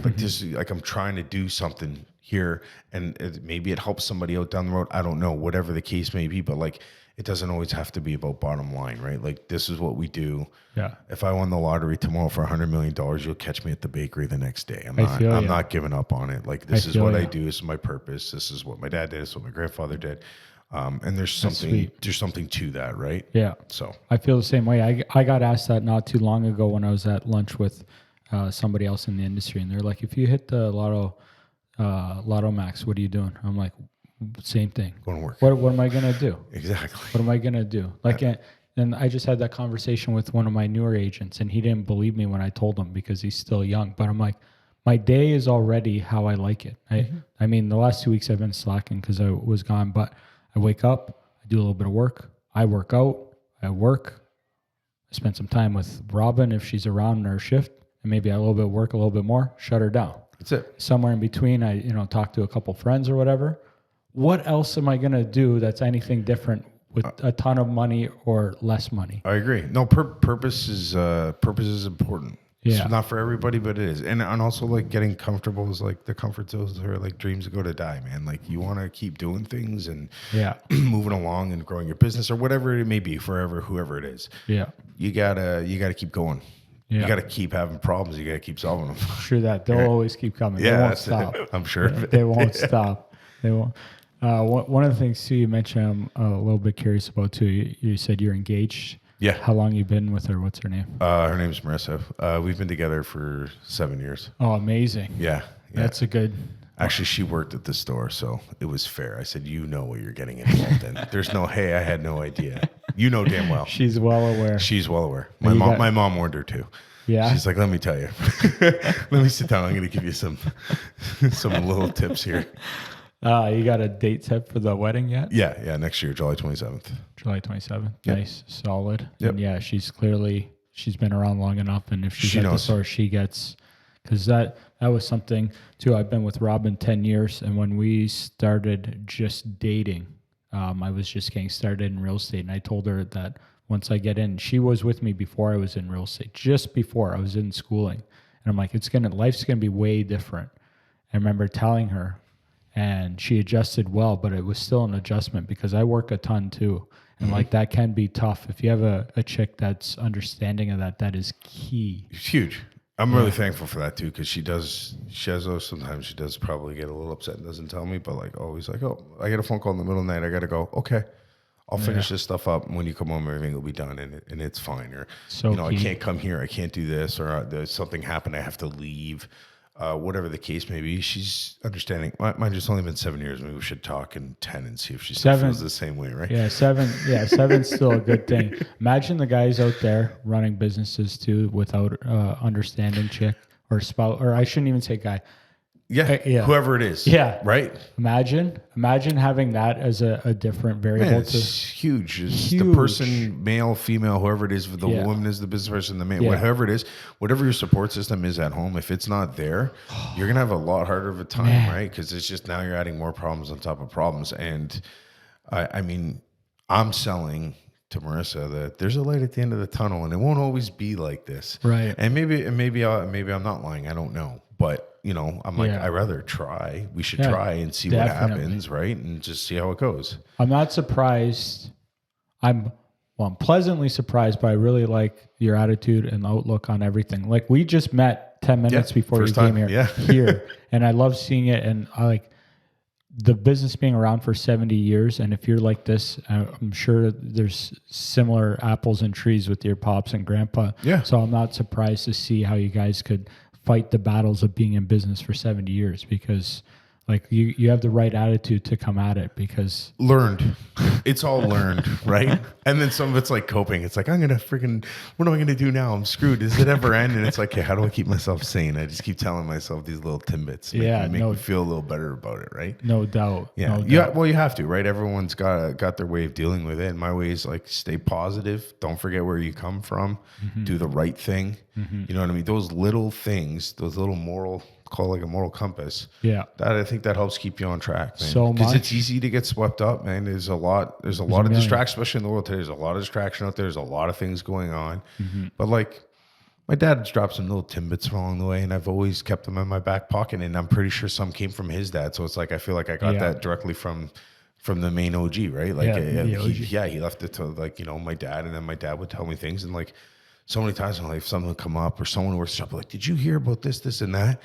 Like this, like I'm trying to do something here, and maybe it helps somebody out down the road. I don't know, whatever the case may be, but like it doesn't always have to be about bottom line, right? Like this is what we do. Yeah. If I won the lottery tomorrow for $100 million, you'll catch me at the bakery the next day. I'm not giving up on it. Like this is what I do. This is my purpose. This is what my dad did. This is what my grandfather did. And there's something to that, right? Yeah. So I feel the same way. I got asked that not too long ago when I was at lunch with somebody else in the industry, and they're like, if you hit the Lotto Max, what are you doing? I'm like, same thing. Going to work. What am I going to do? Exactly. What am I going to do? Like, and I just had that conversation with one of my newer agents, and he didn't believe me when I told him because he's still young. But I'm like, my day is already how I like it. I mean, the last 2 weeks I've been slacking because I was gone, but I wake up, do a little bit of work. I work out. I work. I spend some time with Robin if she's around in her shift, and maybe a little bit of work, a little bit more, shut her down. That's it. Somewhere in between, I talk to a couple friends or whatever. What else am I going to do that's anything different with a ton of money or less money? I agree. No, purpose is important. Yeah. It's not for everybody, but it is. And also like getting comfortable is like the comfort zones are like dreams that go to die, man. Like you want to keep doing things and moving along and growing your business or whatever it may be, forever, whoever it is. Yeah. You gotta keep going. Yeah. You gotta keep having problems. You gotta keep solving them. Sure that they'll always keep coming. Yeah, they won't stop. I'm sure. They won't stop. They won't. One of the things too you mentioned, I'm a little bit curious about too. You said you're engaged. Yeah. How long you been with her? What's her name? Her name's Marissa. We've been together for 7 years. Oh, amazing. Yeah. That's a good. Actually, she worked at the store, so it was fair. I said, you know what you're getting involved in. There's no, hey, I had no idea. You know damn well. She's well aware. She's well aware. My mom warned her too. Yeah. She's like, let me tell you. Let me sit down. I'm going to give you some little tips here. You got a date set for the wedding yet? Yeah. Next year, July 27th. July 27th. Yep. Nice. Solid. Yep. And yeah, she's been around long enough. And if she's She at the knows. store, she gets, because that was something too. I've been with Robin 10 years. And when we started just dating, I was just getting started in real estate. And I told her that once I get in, she was with me before I was in real estate, just before I was in schooling. And I'm like, life's going to be way different. I remember telling her, and she adjusted well, but it was still an adjustment because I work a ton too. And like that can be tough. If you have a chick that's understanding of that is key. It's huge. I'm really thankful for that too, because she has those, sometimes she does probably get a little upset and doesn't tell me, but like always like, oh, I get a phone call in the middle of the night. I got to go. Okay. I'll finish this stuff up. And when you come home, everything will be done and it's fine. Or, I can't come here. I can't do this. Or there's something happened. I have to leave. Whatever the case may be, she's understanding. Mine just only been 7 years. Maybe we should talk in 10 and see if she still feels the same way, right? Yeah, 7. Yeah, 7's still a good thing. Imagine the guys out there running businesses too without understanding chick or spouse, or I shouldn't even say guy. Yeah, whoever it is. Yeah. Right? Imagine having that as a different variable. Man, it's huge. It's the person, male, female, whoever it is, the woman is the business person, the man, whatever it is, whatever your support system is at home, if it's not there, you're going to have a lot harder of a time, right? Because it's just now you're adding more problems on top of problems. And I mean, I'm selling to Marissa that there's a light at the end of the tunnel and it won't always be like this. Right. And maybe I'm not lying. I don't know. But I'm like, I'd rather try. We should try and see what happens, right? And just see how it goes. I'm not surprised. I'm pleasantly surprised, but I really like your attitude and outlook on everything. Like we just met 10 minutes before you came here. Here. And I love seeing it. And I like the business being around for 70 years. And if you're like this, I'm sure there's similar apples and trees with your pops and grandpa. Yeah. So I'm not surprised to see how you guys could fight the battles of being in business for 70 years because like you have the right attitude to come at it because learned. It's all learned, right? And then some of it's like coping. It's like, what am I going to do now? I'm screwed. Does it ever end? And it's like, okay, how do I keep myself sane? I just keep telling myself these little tidbits. Make me feel a little better about it, right? No doubt. Yeah. No doubt. Well, you have to, right? Everyone's got their way of dealing with it. And my way is like, stay positive. Don't forget where you come from. Mm-hmm. Do the right thing. Mm-hmm. You know what I mean? Those little things, those little call like a moral compass. Yeah. That I think that helps keep you on track, man. So much. Because it's easy to get swept up, man. There's a lot of distraction, especially in the world today. There's a lot of distraction out there. There's a lot of things going on. Mm-hmm. But like my dad's dropped some little tidbits along the way and I've always kept them in my back pocket. And I'm pretty sure some came from his dad. So it's like I feel like I got that directly from the main OG, right? Like he left it to like, my dad, and then my dad would tell me things, and like so many times in life something would come up or someone works up like, did you hear about this and that?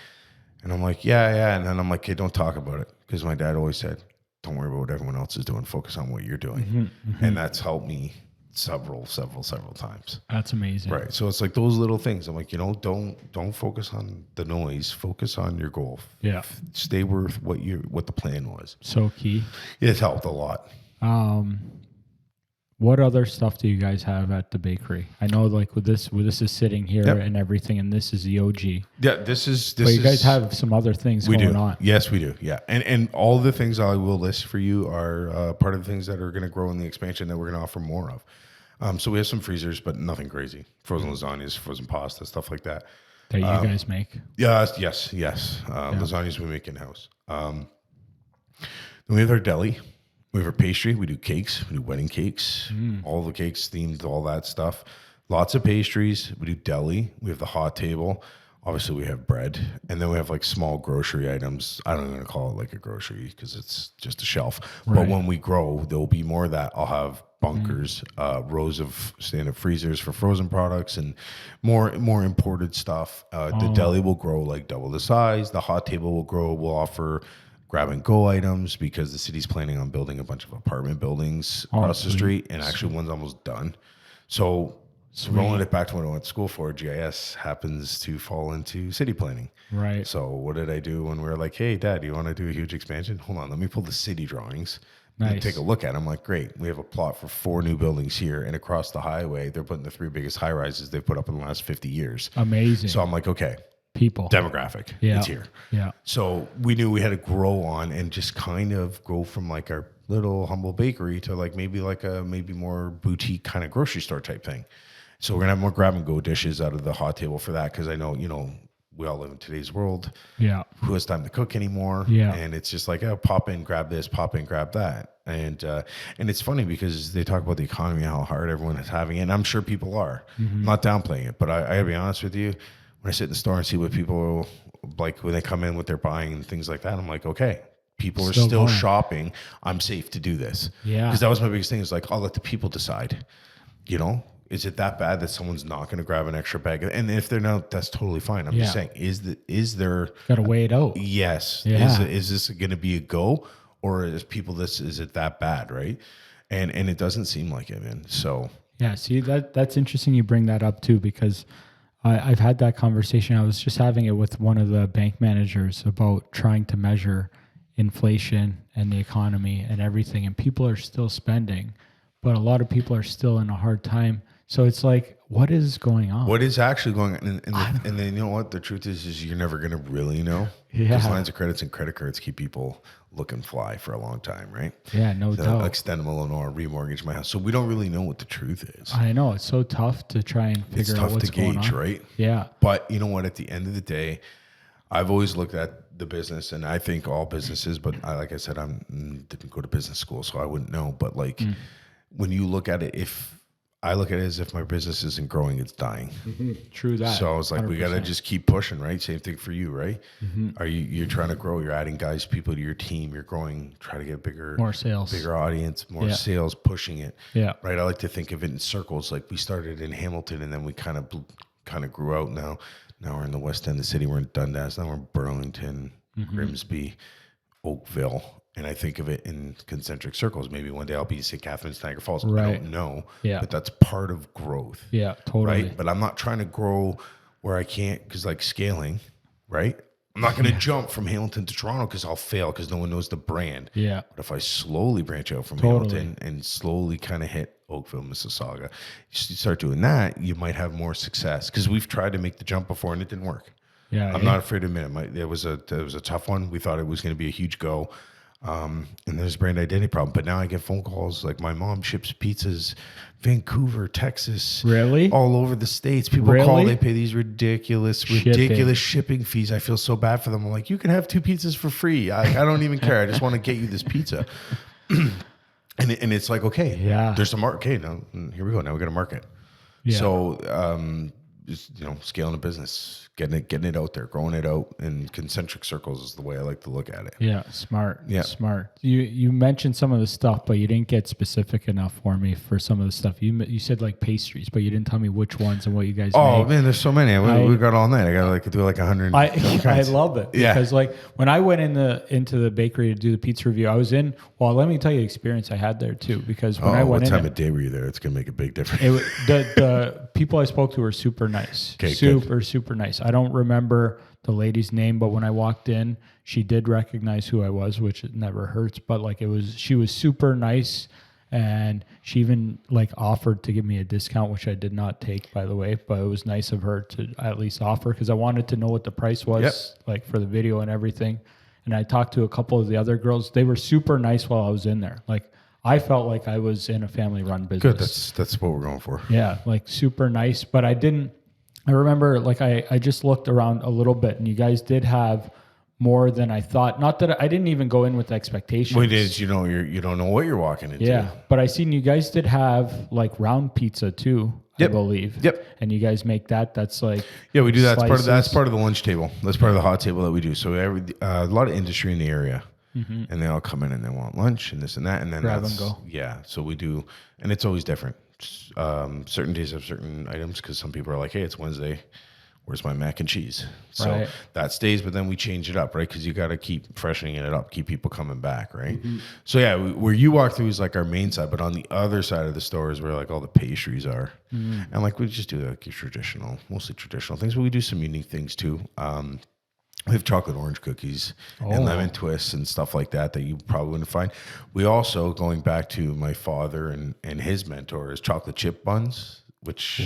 And I'm like, yeah. And then I'm like, hey, don't talk about it. Because my dad always said, don't worry about what everyone else is doing. Focus on what you're doing. Mm-hmm, mm-hmm. And that's helped me several times. That's amazing. Right. So it's like those little things. I'm like, don't focus on the noise. Focus on your goal. Yeah. Stay with what the plan was. So key. It's helped a lot. What other stuff do you guys have at the bakery? I know, like with this is sitting here and everything, and this is the OG. Yeah, this is. But you guys have some other things going on. Yes, we do. Yeah, and all the things I will list for you are part of the things that are going to grow in the expansion that we're going to offer more of. So we have some freezers, but nothing crazy. Frozen lasagnas, frozen pasta, stuff like that. That you guys make. Yes. Lasagnas we make in house. Then we have our deli. We have our pastry. We do cakes. We do wedding cakes. All the cakes themed, all that stuff. Lots of pastries. We do deli. We have the hot table. Obviously, we have bread. And then we have like small grocery items. I don't even call it like a grocery because it's just a shelf. Right. But when we grow, there will be more of that. I'll have bunkers, rows of stand-up freezers for frozen products and more imported stuff. The deli will grow like double the size. The hot table will grow. We'll offer grab-and-go items because the city's planning on building a bunch of apartment buildings across the street, and actually one's almost done. So rolling it back to what I went to school for, GIS happens to fall into city planning. Right. So what did I do when we were like, hey, Dad, do you want to do a huge expansion? Hold on, let me pull the city drawings and take a look at them. I'm like, great, we have a plot for 4 new buildings here, and across the highway, they're putting the 3 biggest high-rises they've put up in the last 50 years. Amazing. So I'm like, okay. People. Demographic. Yeah. It's here. Yeah. So we knew we had to grow on and just kind of go from like our little humble bakery to like maybe more boutique kind of grocery store type thing. So we're going to have more grab and go dishes out of the hot table for that. Cause I know, we all live in today's world. Yeah. Who has time to cook anymore? Yeah. And it's just like, oh, pop in, grab this, pop in, grab that. And it's funny because they talk about the economy, how hard everyone is having it. And I'm sure people are. I'm not downplaying it, but I gotta be honest with you. When I sit in the store and see what people like when they come in, what they're buying and things like that, I'm like, okay, people are still shopping. I'm safe to do this. Yeah. Because that was my biggest thing is like, I'll let the people decide. Is it that bad that someone's not going to grab an extra bag? And if they're not, that's totally fine. I'm just saying, is there got to weigh it out? Yes. Yeah. Is this going to be a go, or is it that bad? Right. And it doesn't seem like it, man. So yeah. See, that's interesting. You bring that up too, because I've had that conversation. I was just having it with one of the bank managers about trying to measure inflation and the economy and everything. And people are still spending, but a lot of people are still in a hard time. So it's like, what is going on? What is actually going on? And then you know what? The truth is you're never going to really know. Yeah. Because lines of credits and credit cards keep people looking fly for a long time, right? Yeah, no doubt. Extend them a little more, remortgage my house. So we don't really know what the truth is. I know. It's so tough to try and figure out what's going on. It's tough to gauge, right? Yeah. But you know what? At the end of the day, I've always looked at the business, and I think all businesses, but like I said, I didn't go to business school, so I wouldn't know. But like when you look at it, I look at it as if my business isn't growing, it's dying. Mm-hmm. True that. So I was like, 100%. We got to just keep pushing, right? Same thing for you, right? Mm-hmm. You're trying to grow, you're adding people to your team, you're growing, try to get more sales, bigger audience, more sales, pushing it. Yeah. Right. I like to think of it in circles. Like we started in Hamilton and then we kind of grew out now. Now we're in the west end of the city. We're in Dundas. Now we're in Burlington, Grimsby, Oakville. And I think of it in concentric circles. Maybe one day I'll be St. Catharines, Niagara Falls. Right. I don't know. Yeah. But that's part of growth. Yeah, totally. Right. But I'm not trying to grow where I can't, because like scaling, right? I'm not going to jump from Hamilton to Toronto because I'll fail because no one knows the brand. Yeah. But if I slowly branch out from Hamilton and slowly kind of hit Oakville, Mississauga, you start doing that, you might have more success. Because we've tried to make the jump before and it didn't work. Yeah. I'm not afraid to admit it. It was a tough one. We thought it was going to be a huge go. And there's a brand identity problem. But now I get phone calls like my mom ships pizzas, Vancouver, Texas, really, all over the States. People call, they pay these ridiculous shipping fees. I feel so bad for them. I'm like, you can have 2 pizzas for free. I don't even care. I just want to get you this pizza. and it's like, okay, there's a market. Okay, now here we go. Now we got a market. Yeah. So, just scaling a business, getting it out there, growing it out in concentric circles is the way I like to look at it. Yeah, smart. Yeah, smart. You mentioned some of the stuff, but you didn't get specific enough for me for some of the stuff. You said like pastries, but you didn't tell me which ones and what you guys. Oh man, there's so many. We got all night. I got to do like 100. I love it because like when I went into the bakery to do the pizza review, I was in. Well, let me tell you the experience I had there too. Because when I went what time of day were you there? It's gonna make a big difference. The people I spoke to were super nice. Okay, super nice. I don't remember the lady's name, but when I walked in, she did recognize who I was, which it never hurts. But like she was super nice And she even like offered to give me a discount, which I did not take, by the way, but it was nice of her to at least offer because I wanted to know what the price was like for the video and everything. And I talked to a couple of the other girls. They were super nice while I was in there. Like I felt like I was in a family run business. Good. That's what we're going for. Yeah. Like super nice. But I remember like I just looked around a little bit and you guys did have more than I thought. Not that I didn't even go in with expectations. What it is, you don't know what you're walking into. Yeah, but I seen you guys did have like round pizza too, I believe. Yep. And you guys make that. That's like we do that. That's part of the lunch table. That's part of the hot table that we do. So a lot of industry in the area, and they all come in and they want lunch and this and that, and then grab and go. Yeah, so we do, and it's always different. Certain days have certain items because some people are like, hey, it's Wednesday. Where's my mac and cheese? So that stays, but then we change it up, right? Because you got to keep freshening it up, keep people coming back, right? So yeah, where you walk through is like our main side, but on the other side of the store is where like all the pastries are. And like we just do like your mostly traditional things, but we do some unique things too. We have chocolate orange cookies and lemon twists and stuff like that you probably wouldn't find. We also, going back to my father and his mentor, is chocolate chip buns. Which,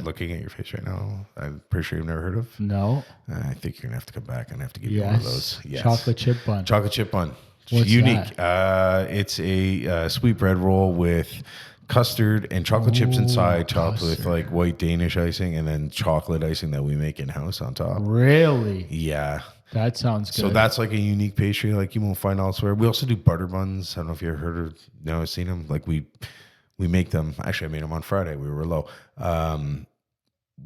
looking at your face right now, I'm pretty sure you've never heard of. No. I think you're going to have to come back and I have to give you one of those. Yes. Chocolate chip bun. Chocolate chip bun. What's unique. That? It's a sweet bread roll with custard and chocolate chips inside, topped with like white Danish icing and then chocolate icing that we make in-house on top. Really? Yeah. That sounds good. So that's like a unique pastry like you won't find elsewhere. We also do butter buns. I don't know if you ever heard of, no, I've seen them. Like we make them. Actually, I made them on Friday. We were low.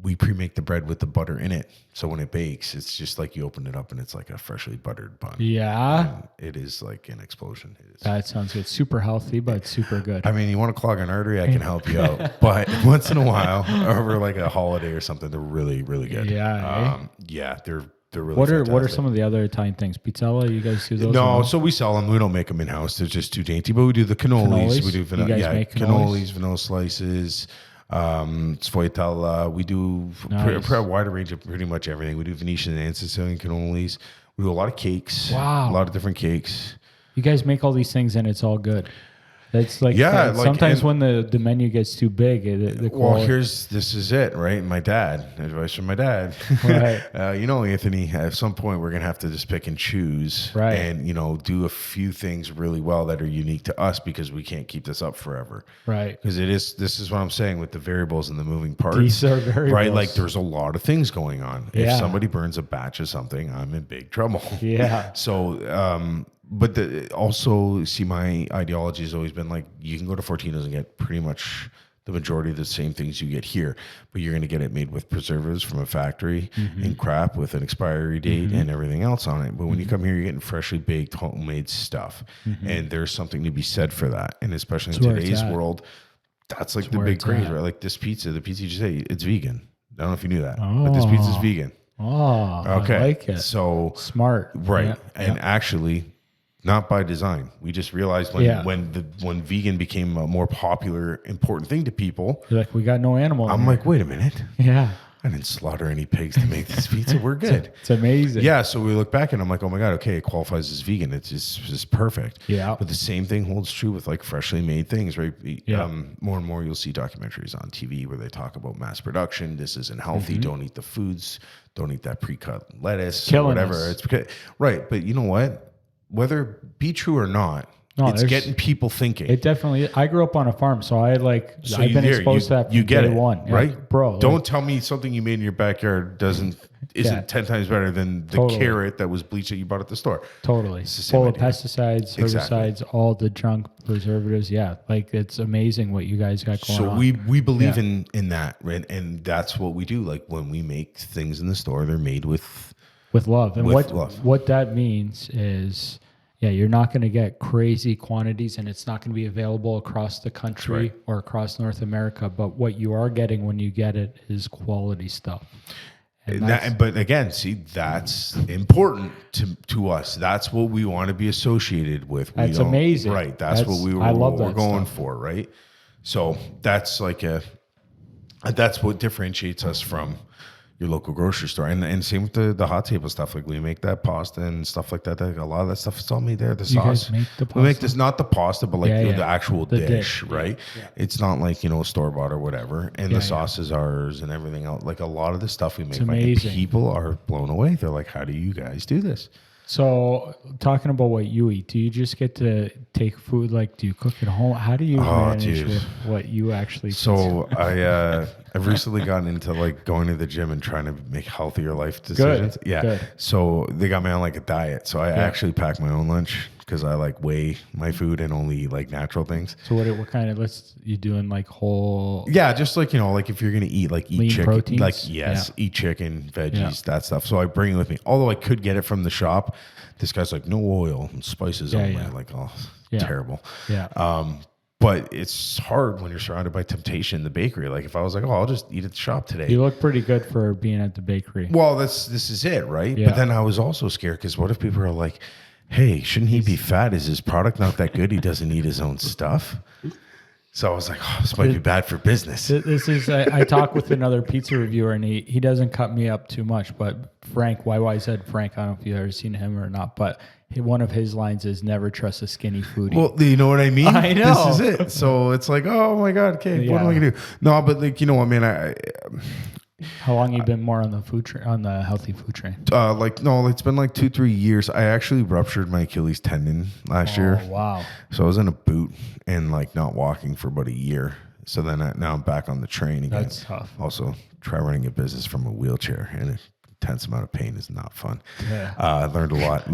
We pre-make the bread with the butter in it. So when it bakes, it's just like you open it up and it's like a freshly buttered bun. Yeah. And it is like an explosion. It is. That sounds good. Super healthy, but super good. I mean, you want to clog an artery, I can help you out. But once in a while, over like a holiday or something, they're really, really good. Yeah. Yeah, they're really what fantastic. are some of the other Italian things? Pizzella, you guys do those? No, so we sell them. We don't make them in house. They're just too dainty. But we do the cannolis. We do cannolis, vanilla slices, sfogliatella. We do a wider range of pretty much everything. We do Venetian and Sicilian cannolis. We do a lot of cakes. Wow, a lot of different cakes. You guys make all these things and it's all good. It's like sometimes when the menu gets too big, the quality. Well, this is it, right? My dad, advice from my dad. Right. Anthony, at some point we're gonna have to just pick and choose, right? And do a few things really well that are unique to us because we can't keep this up forever, right? Because this is what I'm saying with the variables and the moving parts. These are variables, right? Like there's a lot of things going on. Yeah. If somebody burns a batch of something, I'm in big trouble. Yeah. So. But also, see, my ideology has always been like you can go to Fortino's and get pretty much the majority of the same things you get here, but you're going to get it made with preservatives from a factory and crap with an expiry date and everything else on it. But when you come here, you're getting freshly baked, homemade stuff, and there's something to be said for that. And especially in today's world, that's like the big craze, right? Like this pizza, the pizza you just say it's vegan. I don't know if you knew that, but this pizza's vegan. Oh, okay. I like it. So smart, right? Yeah. And actually. Not by design. We just realized when vegan became a more popular, important thing to people. You're like, we got no animal. I'm like, wait a minute. Yeah. I didn't slaughter any pigs to make this pizza. We're good. It's amazing. Yeah. So we look back and I'm like, oh my God, okay, it qualifies as vegan. It's just perfect. Yeah. But the same thing holds true with like freshly made things, right? Yeah. More and more you'll see documentaries on TV where they talk about mass production. This isn't healthy. Don't eat the foods. Don't eat that pre-cut lettuce or whatever. It's because, right. But you know what? Whether be true or not, it's getting people thinking. It definitely. I grew up on a farm, so I've been exposed to that from day one, right, bro? Don't tell me something you made in your backyard isn't 10 times better than the carrot that was bleached that you bought at the store. Totally, full of pesticides, herbicides, all the junk preservatives. Yeah, like it's amazing what you guys got going on. So we believe in that, and that's what we do. Like when we make things in the store, they're made with love. And what that means is, you're not going to get crazy quantities and it's not going to be available across the country or across North America. But what you are getting when you get it is quality stuff. But again, see, that's important to us. That's what we want to be associated with. That's amazing. Right. That's what we're going for, right? So that's like that's what differentiates us from your local grocery store. And same with the hot table stuff. Like we make that pasta and stuff like that. Like a lot of that stuff is all made there. The You sauce. guys make the We make pasta? this, not the pasta, but like Yeah, the actual The dish, dish. right? Yeah. It's not like, store bought or whatever. And Yeah, the sauce is ours and everything else. Like a lot of the stuff we make, like, amazing. people are blown away. They're like, how do you guys do this? So talking about what you eat, do you just get to take food? Like, do you cook at home? How do you manage dude. with what you actually So I've recently gotten into like going to the gym and trying to make healthier life decisions. Yeah. Good. So they got me on like a diet. So I actually pack my own lunch because I like weigh my food and only eat like natural things. So what kind of you doing like whole? Yeah, just like, like if you're going to eat, like eat Lean chicken, proteins? like eat chicken, veggies, Yeah. that stuff. So I bring it with me. Although I could get it from the shop. This guy's like, no oil and spices only. yeah. Like, oh, Yeah. terrible. Yeah. But it's hard when you're surrounded by temptation in the bakery. Like if I was like, oh, I'll just eat at the shop today. You look pretty good for being at the bakery. Well, this is it, right? Yeah. But then I was also scared because what if people are like, hey, shouldn't he be fat? Is his product not that good? He doesn't eat his own stuff. So I was like, oh, this might be bad for business. This is I talked with another pizza reviewer and he doesn't cut me up too much, but Frank, YYZ Frank, I don't know if you've ever seen him or not, but one of his lines is never trust a skinny foodie. Well, you know what I mean? I know. This is it. So it's like, oh my God, okay, what am I gonna do? No, but like, I mean, How long you been more on the food on the healthy food train? it's been like 2-3 years. I actually ruptured my Achilles tendon last year. Oh wow. So I was in a boot and like not walking for about a year. So then now I'm back on the train again. That's tough. Also, try running a business from a wheelchair, and an intense amount of pain is not fun. Yeah. I learned a lot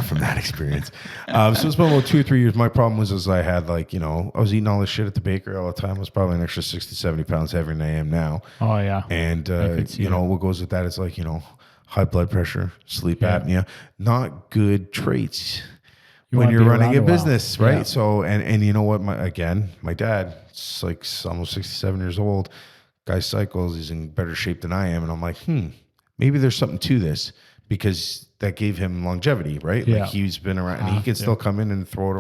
from that experience. So it's been about 2 or 3 years. My problem was I had like, I was eating all this shit at the bakery all the time. I was probably an extra 60, 70 pounds heavier than I am now. Oh yeah. And, what goes with that is like, high blood pressure, sleep Yeah. apnea, not good traits You when wanna you're be running around a a while. business, right? Yeah. So, and you know what, my dad, it's like almost 67 years old, guy cycles, he's in better shape than I am. And I'm like, maybe there's something to this because that gave him longevity, right? Yeah. Like he's been around and he can still come in and throw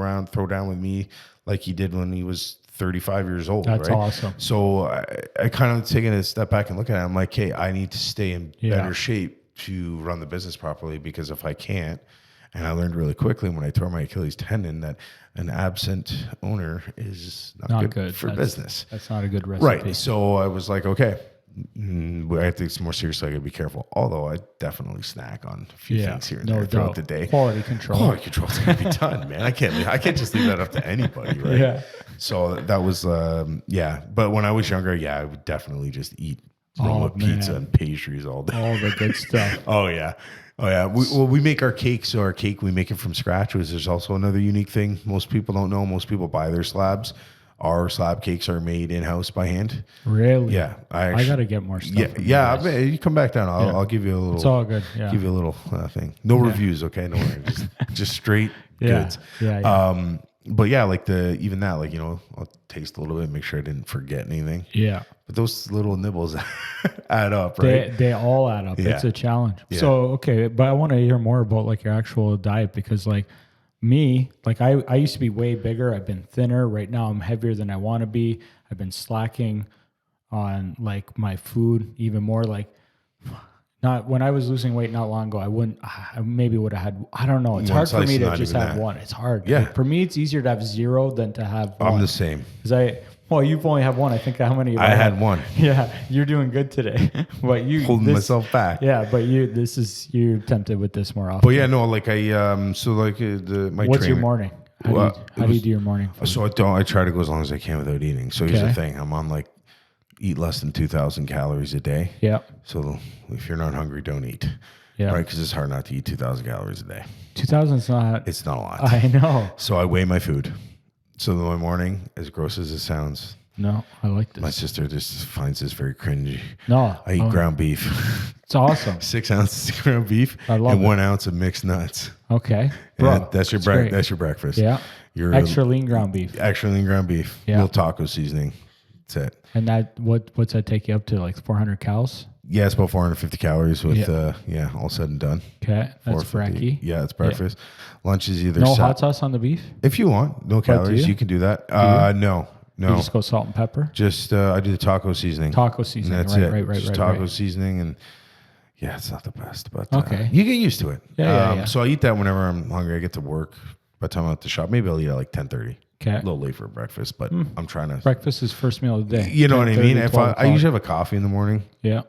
down with me like he did when he was 35 years old. That's right? awesome. So I kind of taken a step back and look at it. I'm like, hey, I need to stay in better shape to run the business properly because if I can't, and I learned really quickly when I tore my Achilles tendon that an absent owner is not good for business. That's not a good recipe. Right. So I was like, okay, I have to take this more seriously. I got to be careful. Although I definitely snack on a few things here and there throughout the day. Quality control. Quality control is going to be done, man. I can't just leave that up to anybody, right? Yeah. So that was, But when I was younger, I would definitely just eat Roma pizza and pastries all day. All the good stuff. Oh yeah. We make our cake. So our cake, we make it from scratch. There's also another unique thing most people don't know. Most people buy their slabs. Our slab cakes are made in-house by hand. Really? Yeah. I got to get more stuff. You come back down. I'll give you a little. It's all good. Yeah. Give you a little thing. No reviews, okay? No worries. just straight goods. Yeah. But yeah, like I'll taste a little bit, make sure I didn't forget anything. Yeah. But those little nibbles add up, right? They all add up. Yeah. It's a challenge. Yeah. So, okay, but I want to hear more about like your actual diet because like me, like I used to be way bigger. I've been thinner. Right now I'm heavier than I want to be. I've been slacking on like my food even more. Like not when I was losing weight not long ago, I maybe would have had, I don't know. It's hard for me to just have one. It's hard. Yeah. Like, for me, it's easier to have zero than to have one. I'm the same. Because you've only have one. I think how many? I had one. Yeah, you're doing good today. But Holding myself back. Yeah, but you're tempted with this more often. But yeah, no, like my What's trainer, your morning? How do you do your morning? So I try to go as long as I can without eating. So here's the thing. I'm on like eat less than 2,000 calories a day. Yeah. So if you're not hungry, don't eat. Yeah. Right? Because it's hard not to eat 2,000 calories a day. 2,000 is not. It's not a lot. I know. So I weigh my food. So in the morning, as gross as it sounds, No, I like this. my sister just finds this very cringy. No. I eat ground beef. It's awesome. 6 ounces of ground beef I love and it. 1 ounce of mixed nuts. Okay. Bro, Bro, that's your great. That's your breakfast. Yeah. Your Extra lean ground beef. extra lean ground beef. Yeah. Little taco seasoning. That's it. And that what's that take you up to? Like 400 calories? Yeah, it's about 450 calories with all said and done. Okay. That's 450. Frankie. Yeah, it's breakfast. Lunch is either No hot sauce on the beef? if you want. No calories. you? You can do that. No. You just go salt and pepper? Just I do the taco seasoning. Taco seasoning. And that's right, it. right. Just taco seasoning and Yeah, it's not the best, but Okay. you get used to it. Yeah. So I eat that whenever I'm hungry. I get to work. By the time I'm at the shop, maybe I'll eat at like 10:30. Okay. A little late for breakfast, but I'm trying to. Breakfast is first meal of the day. You know what I mean? 10:30, If 12 I usually have a coffee in the morning. Yeah.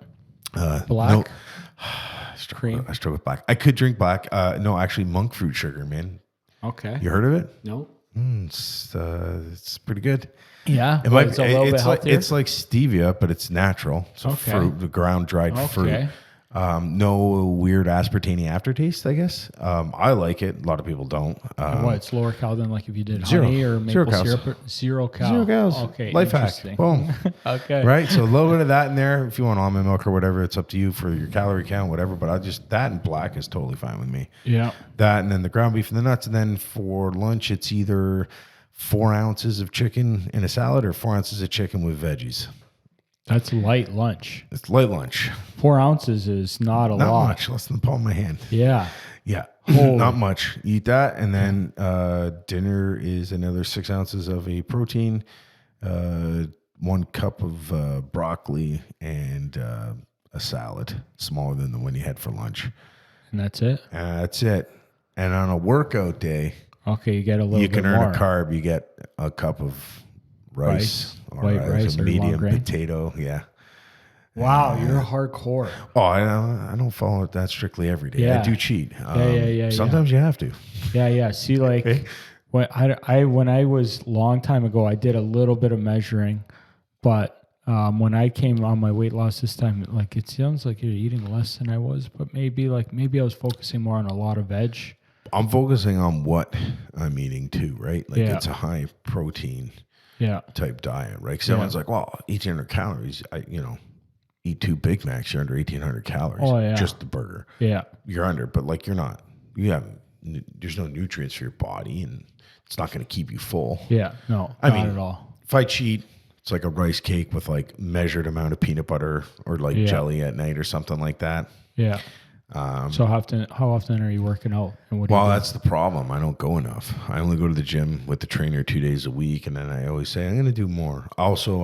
Black. Black? I Cream? struggle with black. I could drink black. No, actually, monk fruit sugar, man. Okay. You heard of it? No. It's pretty good. Yeah. It might, it's a little bit healthier. it's like stevia, but it's natural. So Okay. fruit, the ground dried fruit. No weird aspartame aftertaste, I guess. I like it. A lot of people don't. What? It's lower cal than like if you did Zero. honey or Zero maple cows. syrup. Zero cal. Zero cows. Okay. Life hack. Interesting. Boom. Okay. Right? So a little bit of that in there. If you want almond milk or whatever, it's up to you for your calorie count, whatever. But that and black is totally fine with me. Yeah. That and then the ground beef and the nuts. And then for lunch, it's either 4 ounces of chicken in a salad or 4 ounces of chicken with veggies. That's light lunch. It's light lunch. 4 ounces is not a Not lot. much, less than the palm of my hand. Yeah. Yeah, Holy. not much. Eat that, and then dinner is another 6 ounces of a protein, 1 cup of broccoli, and a salad, smaller than the one you had for lunch. And that's it. That's it. And on a workout day, Okay, you get a little you bit can earn more. a carb. You get a cup of rice, white rice a or long medium grain? potato. Yeah. Wow, you're hardcore. Oh, I don't follow it that strictly every day. Yeah. I do cheat. Yeah. Sometimes you have to. Yeah. See, like Okay. when I was long time ago, I did a little bit of measuring, but when I came on my weight loss this time, like it sounds like you're eating less than I was, but maybe I was focusing more on a lot of veg. I'm focusing on what I'm eating too, right? Like Yeah. it's a high protein Yeah. type diet, right? Because everyone's like, well, 1,800 calories. Eat 2 Big Macs, you're under 1,800 calories. Oh, yeah. Just the burger. Yeah. You're under, but like you're not. There's no nutrients for your body, and it's not going to keep you full. Yeah. No, I not mean, at all. If I cheat, it's like a rice cake with like measured amount of peanut butter or like jelly at night or something like that. Yeah. So how often are you working out? And what do you Well, do? that's the problem. I don't go enough. I only go to the gym with the trainer 2 days a week, and then I always say I'm going to do more. Also,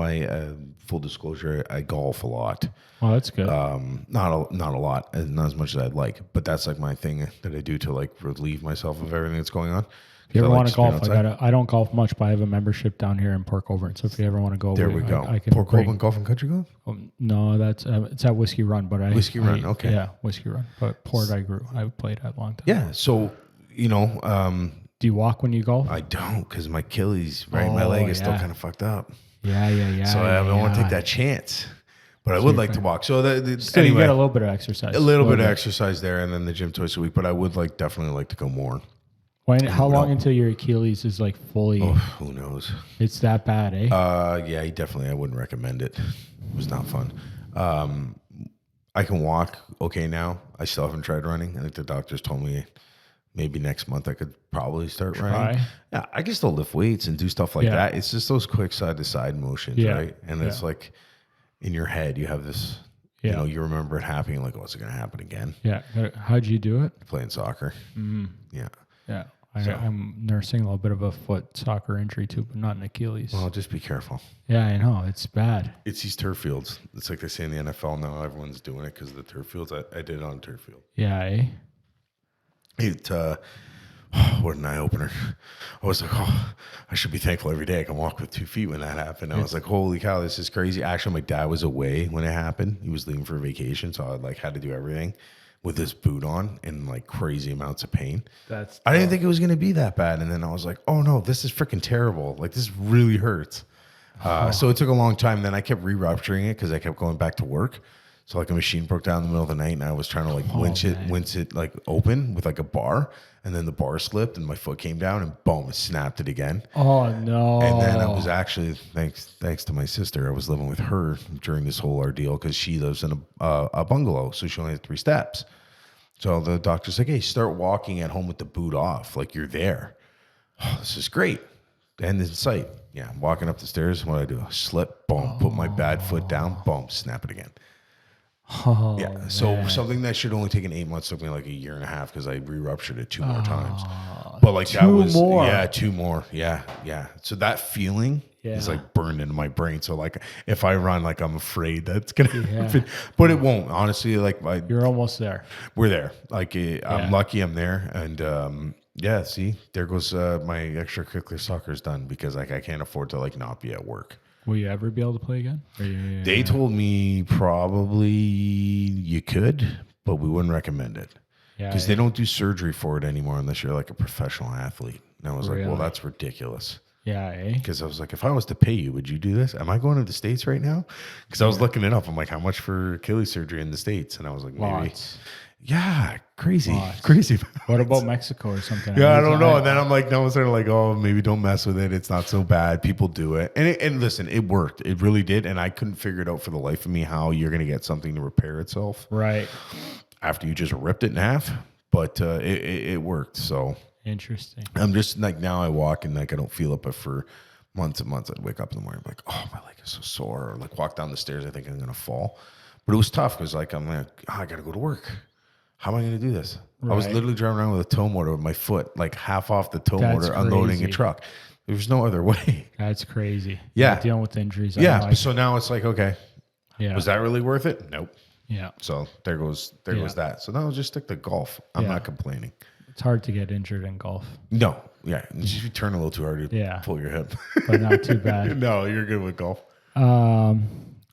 full disclosure, I golf a lot. Oh, that's good. Not a lot, not as much as I'd like, but that's like my thing that I do to like relieve myself of everything that's going on. If you ever I like want to just being golf, outside. I don't golf much, but I have a membership down here in Port Colborne. So if you ever want to go, There we go. I can Port bring- Colborne Golf and Country Club. No, that's it's at Whiskey Run, but Whiskey Run, okay. Yeah, Whiskey Run. But Port, I played at a long time. Yeah. So Do you walk when you golf? I don't because my Achilles, right? My Oh, leg is still yeah. kind of fucked up. Yeah. So I don't want to take that chance. But I would like to walk. So Still, anyway, you get a little bit of exercise. a little bit of exercise there, and then the gym twice a week. But I would definitely like to go more. How long until your Achilles is like fully? Oh, who knows? It's that bad, eh? Yeah, definitely. I wouldn't recommend it. It was not fun. I can walk okay now. I still haven't tried running. I think the doctors told me maybe next month I could probably start running. Yeah, I can still lift weights and do stuff like that. It's just those quick side to side motions, right? And it's like in your head, you have this. You know, you remember it happening. Like, what's it going to happen again? Yeah. How'd you do it? Playing soccer. Yeah. Yeah. I'm nursing a little bit of a foot soccer injury too, but not an Achilles. Well, just be careful. Yeah, I know. It's bad. It's these turf fields. It's like they say in the NFL now. Everyone's doing it because of the turf fields. I did it on a turf field. Yeah, eh? What an eye opener. I was like, I should be thankful every day I can walk with 2 feet when that happened. I was like, holy cow, this is crazy. Actually, my dad was away when it happened. He was leaving for vacation, so I had to do everything with this boot on in like crazy amounts of pain. I didn't think it was going to be that bad. And then I was like, oh no, this is freaking terrible. Like this really hurts. So it took a long time. Then I kept re-rupturing it because I kept going back to work. So like a machine broke down in the middle of the night and I was trying to like winch it like open with like a bar, and then the bar slipped and my foot came down and boom, it snapped it again. Oh no. And then I was actually, thanks to my sister, I was living with her during this whole ordeal because she lives in a bungalow. So she only had 3 steps. So the doctor's like, hey, start walking at home with the boot off. Like you're there. Oh, this is great. End in sight. Yeah. I'm walking up the stairs. What do? Slip, boom, put my bad foot down, boom, snap it again. Oh, yeah. So something that should only take 8 months took me like a year and a half because I re-ruptured it 2 more times. But like that was 2 more. Yeah, 2 more. Yeah. So that feeling is Yeah. like burned into my brain. So like if I run, like I'm afraid that's gonna Yeah. happen, but it won't. Honestly, like You're almost there. we're there. Like Yeah. I'm lucky I'm there, and yeah. See, there goes my extracurricular soccer's done because like I can't afford to like not be at work. Will you ever be able to play again? They told me probably you could, but we wouldn't recommend it Yeah, because they don't do surgery for it anymore unless you're like a professional athlete. And I was like, well, Really? that's ridiculous. Yeah, eh? Because I was like, if I was to pay you, would you do this? Am I going to the States right now? Because I was looking it up. I'm like, how much for Achilles surgery in the States? And I was like, maybe. Lots. Yeah, crazy. Lots. Crazy. What about Mexico or something? Yeah, I don't know. And then I'm like, no one's sort of like, oh, maybe don't mess with it. It's not so bad. People do it. And listen, it worked. It really did. And I couldn't figure it out for the life of me how you're going to get something to repair itself Right. after you just ripped it in half. But it worked. So Interesting. I'm just like, now I walk and like I don't feel it. But for months and months, I'd wake up in the morning like, oh, my leg is so sore. Or like walk down the stairs, I think I'm going to fall. But it was tough because like, I'm like, oh, I got to go to work. How am I going to do this? I was Right. literally driving around with a tow motor with my foot, like half off the tow That's motor, unloading a crazy. truck. There was no other way. That's crazy. Yeah. Dealing with injuries. I Yeah. don't like So now it's like, okay, it. was that really worth it? Nope. Yeah. So there goes that. So now I'll just stick to golf. I'm Yeah. not complaining. It's hard to get injured in golf, No. Yeah. If you turn a little too hard, you Yeah. pull your hip. but not too bad. No, you're good with golf.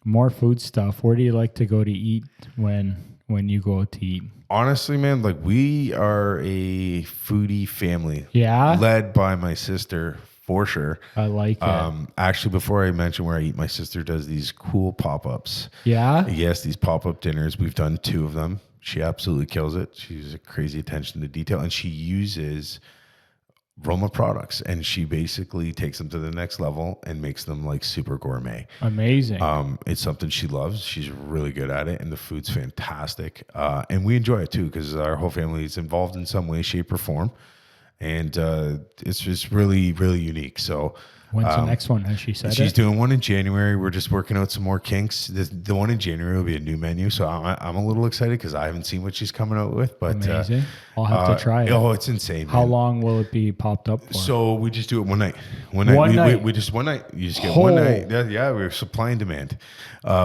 More food stuff. Where do you like to go to eat when you go out to eat? Honestly, man, like we are a foodie family. Yeah? Led by my sister for sure. I like it. Actually, before I mention where I eat, my sister does these cool pop-ups. Yeah? Yes, these pop-up dinners. We've done 2 of them. She absolutely kills it. She's a crazy attention to detail, and she uses Roma products, and she basically takes them to the next level and makes them like super gourmet. Amazing. It's something she loves. She's really good at it, and the food's fantastic. And we enjoy it too because our whole family is involved in some way, shape, or form, and it's just really, really unique. So. When's the next one? Has she said She's it? doing one in January. We're just working out some more kinks. The one in January will be a new menu, so I'm a little excited because I haven't seen what she's coming out with. But Amazing. I'll have to try it. Oh, it's insane. How man. long will it be popped up for? So we just do it one night. One night? We just one night. You just get one night. Yeah, we're supply and demand.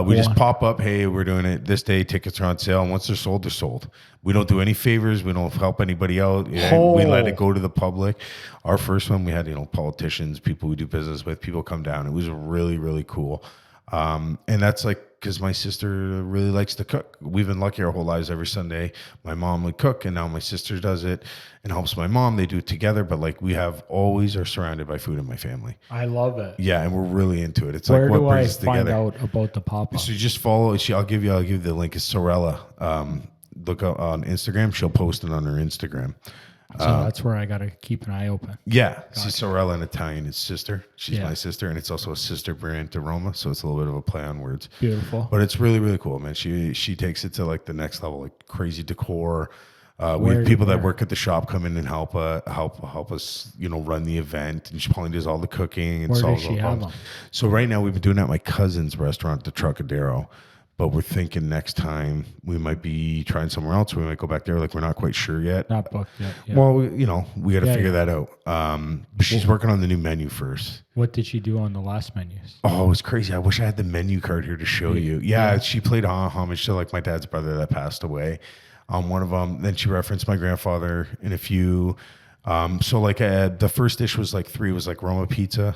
We just pop up. Hey, we're doing it this day. Tickets are on sale. And once they're sold, they're sold. We don't do any favors. We don't help anybody out. We let it go to the public. Our first one, we had politicians, people we do business with, people come down. It was really, really cool. And that's like because my sister really likes to cook. We've been lucky our whole lives. Every Sunday, my mom would cook, and now my sister does it and helps my mom. They do it together, but like we have always are surrounded by food in my family. I love it. Yeah, and we're really into it. It's Where like what do I brings us find together. out about the pop-up? So you just follow. I'll give you the link. It's Sorella. Look on Instagram. She'll post it on her Instagram. So that's where I got to keep an eye open. Yeah, see, Sorella in Italian is sister. She's Yeah. my sister, and it's also a sister brand to Roma, so it's a little bit of a play on words. Beautiful. But it's really, really cool, man. She takes it to like the next level, like crazy decor. We Where- have people that where? work at the shop come in and help us, run the event. And she probably does all the cooking and Where does solves she all the have problems. them? So right now we've been doing that at my cousin's restaurant, the Trocadero. But we're thinking next time we might be trying somewhere else. We might go back there. Like we're not quite sure yet. Not booked yet. Yeah. Well, we got to Yeah, figure that out. But she's working on the new menu first. What did she do on the last menus? Oh, it was crazy. I wish I had the menu card here to show you. Yeah, she played homage to like my dad's brother that passed away on one of them. Then she referenced my grandfather in a few. So like the first dish was like 3 was like Roma pizza.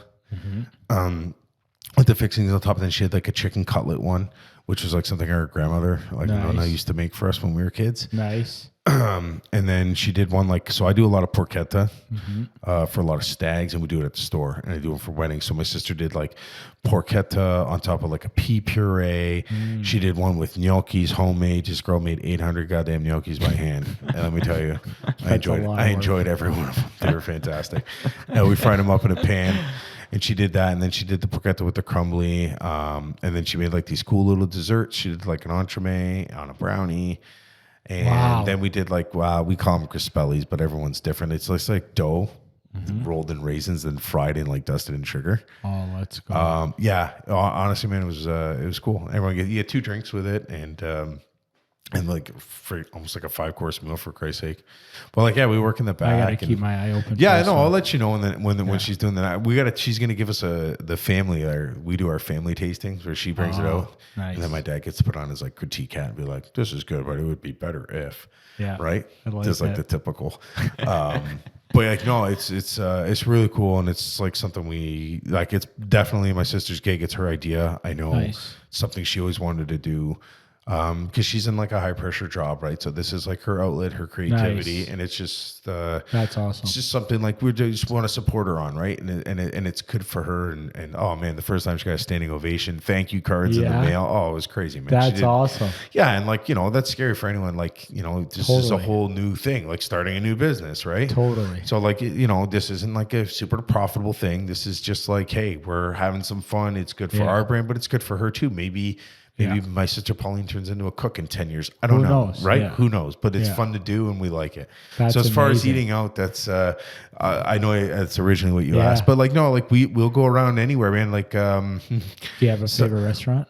With the fixings on top. And then she had like a chicken cutlet one, which was like something her grandmother, like Nonna, Nice. used to make for us when we were kids. Nice. And then she did one so I do a lot of porchetta for a lot of stags, and we do it at the store, and I do it for weddings. So my sister did like porchetta on top of like a pea puree. She did one with gnocchis, homemade. This girl made 800 goddamn gnocchis by hand. And let me tell you, I enjoyed every one of them. They were fantastic. And we fried them up in a pan. And she did that, and then she did the porchetta with the crumbly, and then she made like these cool little desserts. She did like an entremet on a brownie, and then we did like we call them crispellis, but everyone's different. It's just like dough rolled in raisins and fried in like dusted in sugar. Oh, let's go. Yeah, honestly, man, it was cool. You had 2 drinks with it, and and like for almost like a 5-course meal for Christ's sake. But like, yeah, we work in the back. I gotta keep my eye open. Yeah, I for know. this I'll one. let you know when she's doing that. She's gonna give us the family. We do our family tastings where she brings it out, nice. and then my dad gets to put on his like critique hat and be like, "This is good, but it would be better if." Yeah, Right. I like Just like that. the typical. But like, no, it's really cool, and it's like something we like. It's definitely my sister's gig. It's her idea. I know Nice. something she always wanted to do. Because she's in like a high pressure job, right? So this is like her outlet, her creativity, Nice. and it's just That's awesome. it's just something like we just want to support her on, right? And it's good for her. And oh man, the first time she got a standing ovation, thank you cards in the Yeah. mail. Oh, it was crazy, man. That's awesome. Yeah, and like that's scary for anyone. Like this is a Totally. whole new thing, like starting a new business, right? Totally. So like this isn't like a super profitable thing. This is just like, hey, we're having some fun. It's good for Yeah. our brand, but it's good for her too. Maybe Yeah. my sister Pauline turns into a cook in 10 years. I don't Who know, knows? right? Yeah. Who knows? But it's Yeah. fun to do, and we like it. That's so as far as amazing. eating out, that's I know that's originally what you Yeah. asked, but like no, like we'll go around anywhere, man. Like Do you have a favorite restaurant?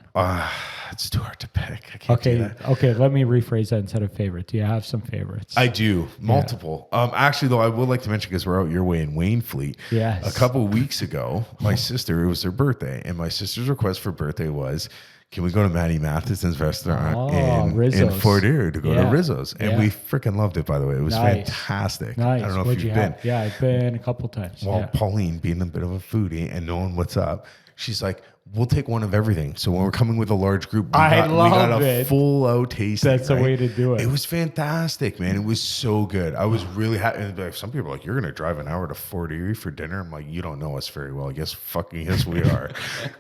it's too hard to pick. I can't do that. Okay. Let me rephrase that instead of favorite. Do you have some favorites? I do multiple. Actually, though, I would like to mention because we're out your way in Waynefleet. Yes. A couple weeks ago, my sister, it was her birthday, and my sister's request for birthday was, "Can we go to Maddie Matheson's restaurant in Rizzo's. Fort Erie to go to Yeah. Rizzo's?" And Yeah. we freaking loved it. By the way, it was Nice. fantastic. Nice. I don't know What'd if you you've been. have? Yeah, I've been a couple times. Well, Yeah. Pauline, being a bit of a foodie and knowing what's up, she's like, "We'll take one of everything." So when we're coming with a large group, we I got love a it. full out tasting. That's the right? way to do it. It was fantastic, man. It was so good. I was really happy. And like, some people are like, "You're going to drive an hour to Fort Erie for dinner?" I'm like, "You don't know us very well." I guess fucking yes, we are.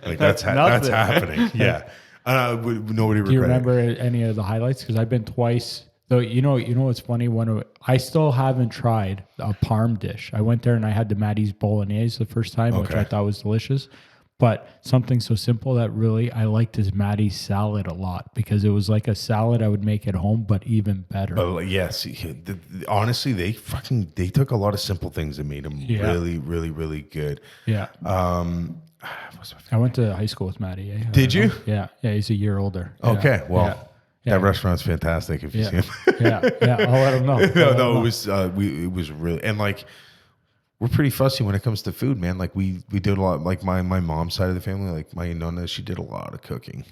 Like that's nothing. happening. Yeah. Nobody Do you regret it. remember any of the highlights? Because I've been twice. Though you know what's funny? I still haven't tried a parm dish. I went there and I had the Maddie's bolognese the first time, which Okay. I thought was delicious. But something so simple that really I liked is Maddie's salad a lot because it was like a salad I would make at home, but even better. But like, yes, honestly, they took a lot of simple things and made them really, really, really good. Yeah. I went to high school with Maddie. Eh? Did you? Yeah. Yeah. He's a year older. Okay, well, Yeah. that restaurant's fantastic. If you see Yeah. him, Yeah. I'll let him know. no, it was it was really, and like we're pretty fussy when it comes to food, man. Like we did a lot. Like my mom's side of the family, like my nonna, she did a lot of cooking.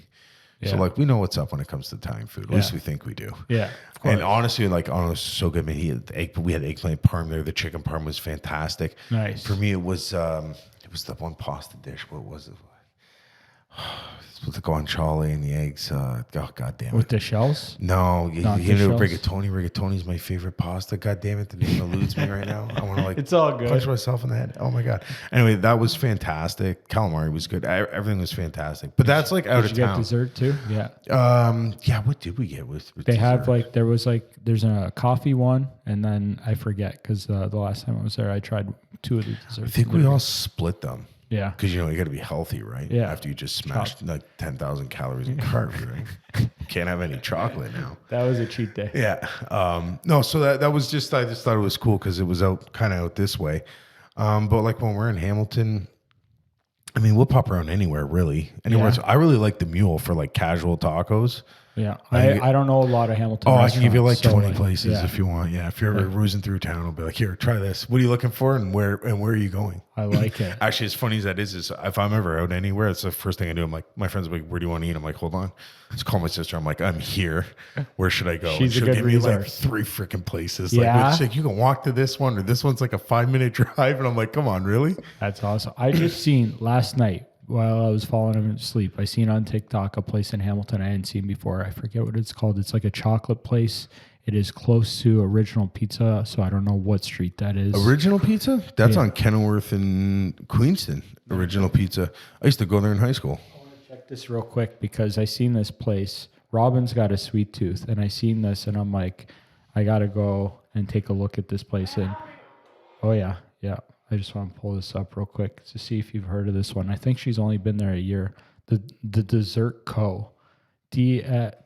So Yeah. like we know what's up when it comes to Italian food. At least we think we do. Yeah. Of course. And honestly, like it was so good, man. We had eggplant parm there. The chicken parm was fantastic. Nice. For me, it was the one pasta dish. What was it? It's with the guanciale and the eggs. God damn it. With the shells? No, Not you know the shells? rigatoni. Rigatoni's my favorite pasta. God damn it, the name eludes me right now. I want to like It's all good. punch myself in the head. Oh my god. Anyway, that was fantastic. Calamari was good. Everything was fantastic. But that's like out Did of you get town. dessert too? Yeah. Yeah. What did we get with They have dessert? there's a coffee one, and then I forget because the last time I was there, I tried two of the desserts. I think we all split them. Yeah. Because you got to be healthy, right? Yeah. After you just smashed like 10,000 calories in carbs, right? Can't have any chocolate now. That was a cheat day. Yeah. No, so that was just, I just thought it was cool because it was kind of out this way. But like when we're in Hamilton, I mean, we'll pop around anywhere, really. Anywhere. Yeah. So I really like the Mule for like casual tacos. Yeah. I don't know a lot of Hamilton. Oh, I can give you like restaurants, 20 so, places yeah. if you want. Yeah. If you're ever cruising through town, I'll be like, here, try this. What are you looking for? And where are you going? I like it. Actually, as funny as that is if I'm ever out anywhere, it's the first thing I do. I'm like, my friends are like, where do you want to eat? I'm like, hold on. Let's call my sister. I'm like, I'm here. Where should I go? She's a She'll good give me like resource. 3 freaking places. Yeah. Like, she's like, you can walk to this one, or this one's like a 5-minute drive. And I'm like, come on, really? That's awesome. I just seen last night while I was falling asleep. I seen on TikTok a place in Hamilton I hadn't seen before. I forget what it's called. It's like a chocolate place. It is close to Original Pizza, so I don't know what street that is. Original Pizza? That's on Kenilworth and Queenston. Original Pizza. I used to go there in high school. I want to check this real quick because I seen this place. Robin's got a sweet tooth, and I seen this, and I'm like, I gotta go and take a look at this place. And oh yeah. I just want to pull this up real quick to see if you've heard of this one. I think she's only been there a year. The Dessert Co.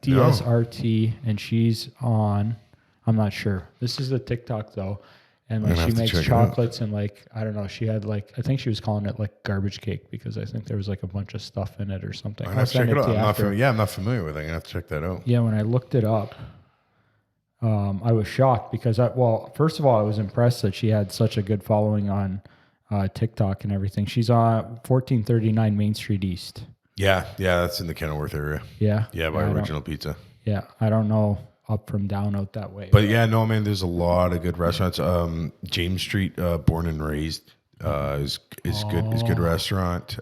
DSRT, and she's on. I'm not sure. This is the TikTok though, And I'm like gonna she have to makes check it out. chocolates and like I don't know, she had like I think she was calling it like garbage cake because I think there was like a bunch of stuff in it or something. I'm gonna have to check it out. I'm not familiar with it. I'm gonna have to check that out. Yeah, when I looked it up, I was shocked because first of all, I was impressed that she had such a good following on TikTok and everything. She's on 1439 Main Street East. Yeah, that's in the Kenilworth area. Yeah. Yeah, by Original Pizza. Yeah, I don't know up from down out that way. But yeah, no, man, there's a lot of good restaurants. James Street, Born and Raised, is good. Is good restaurant.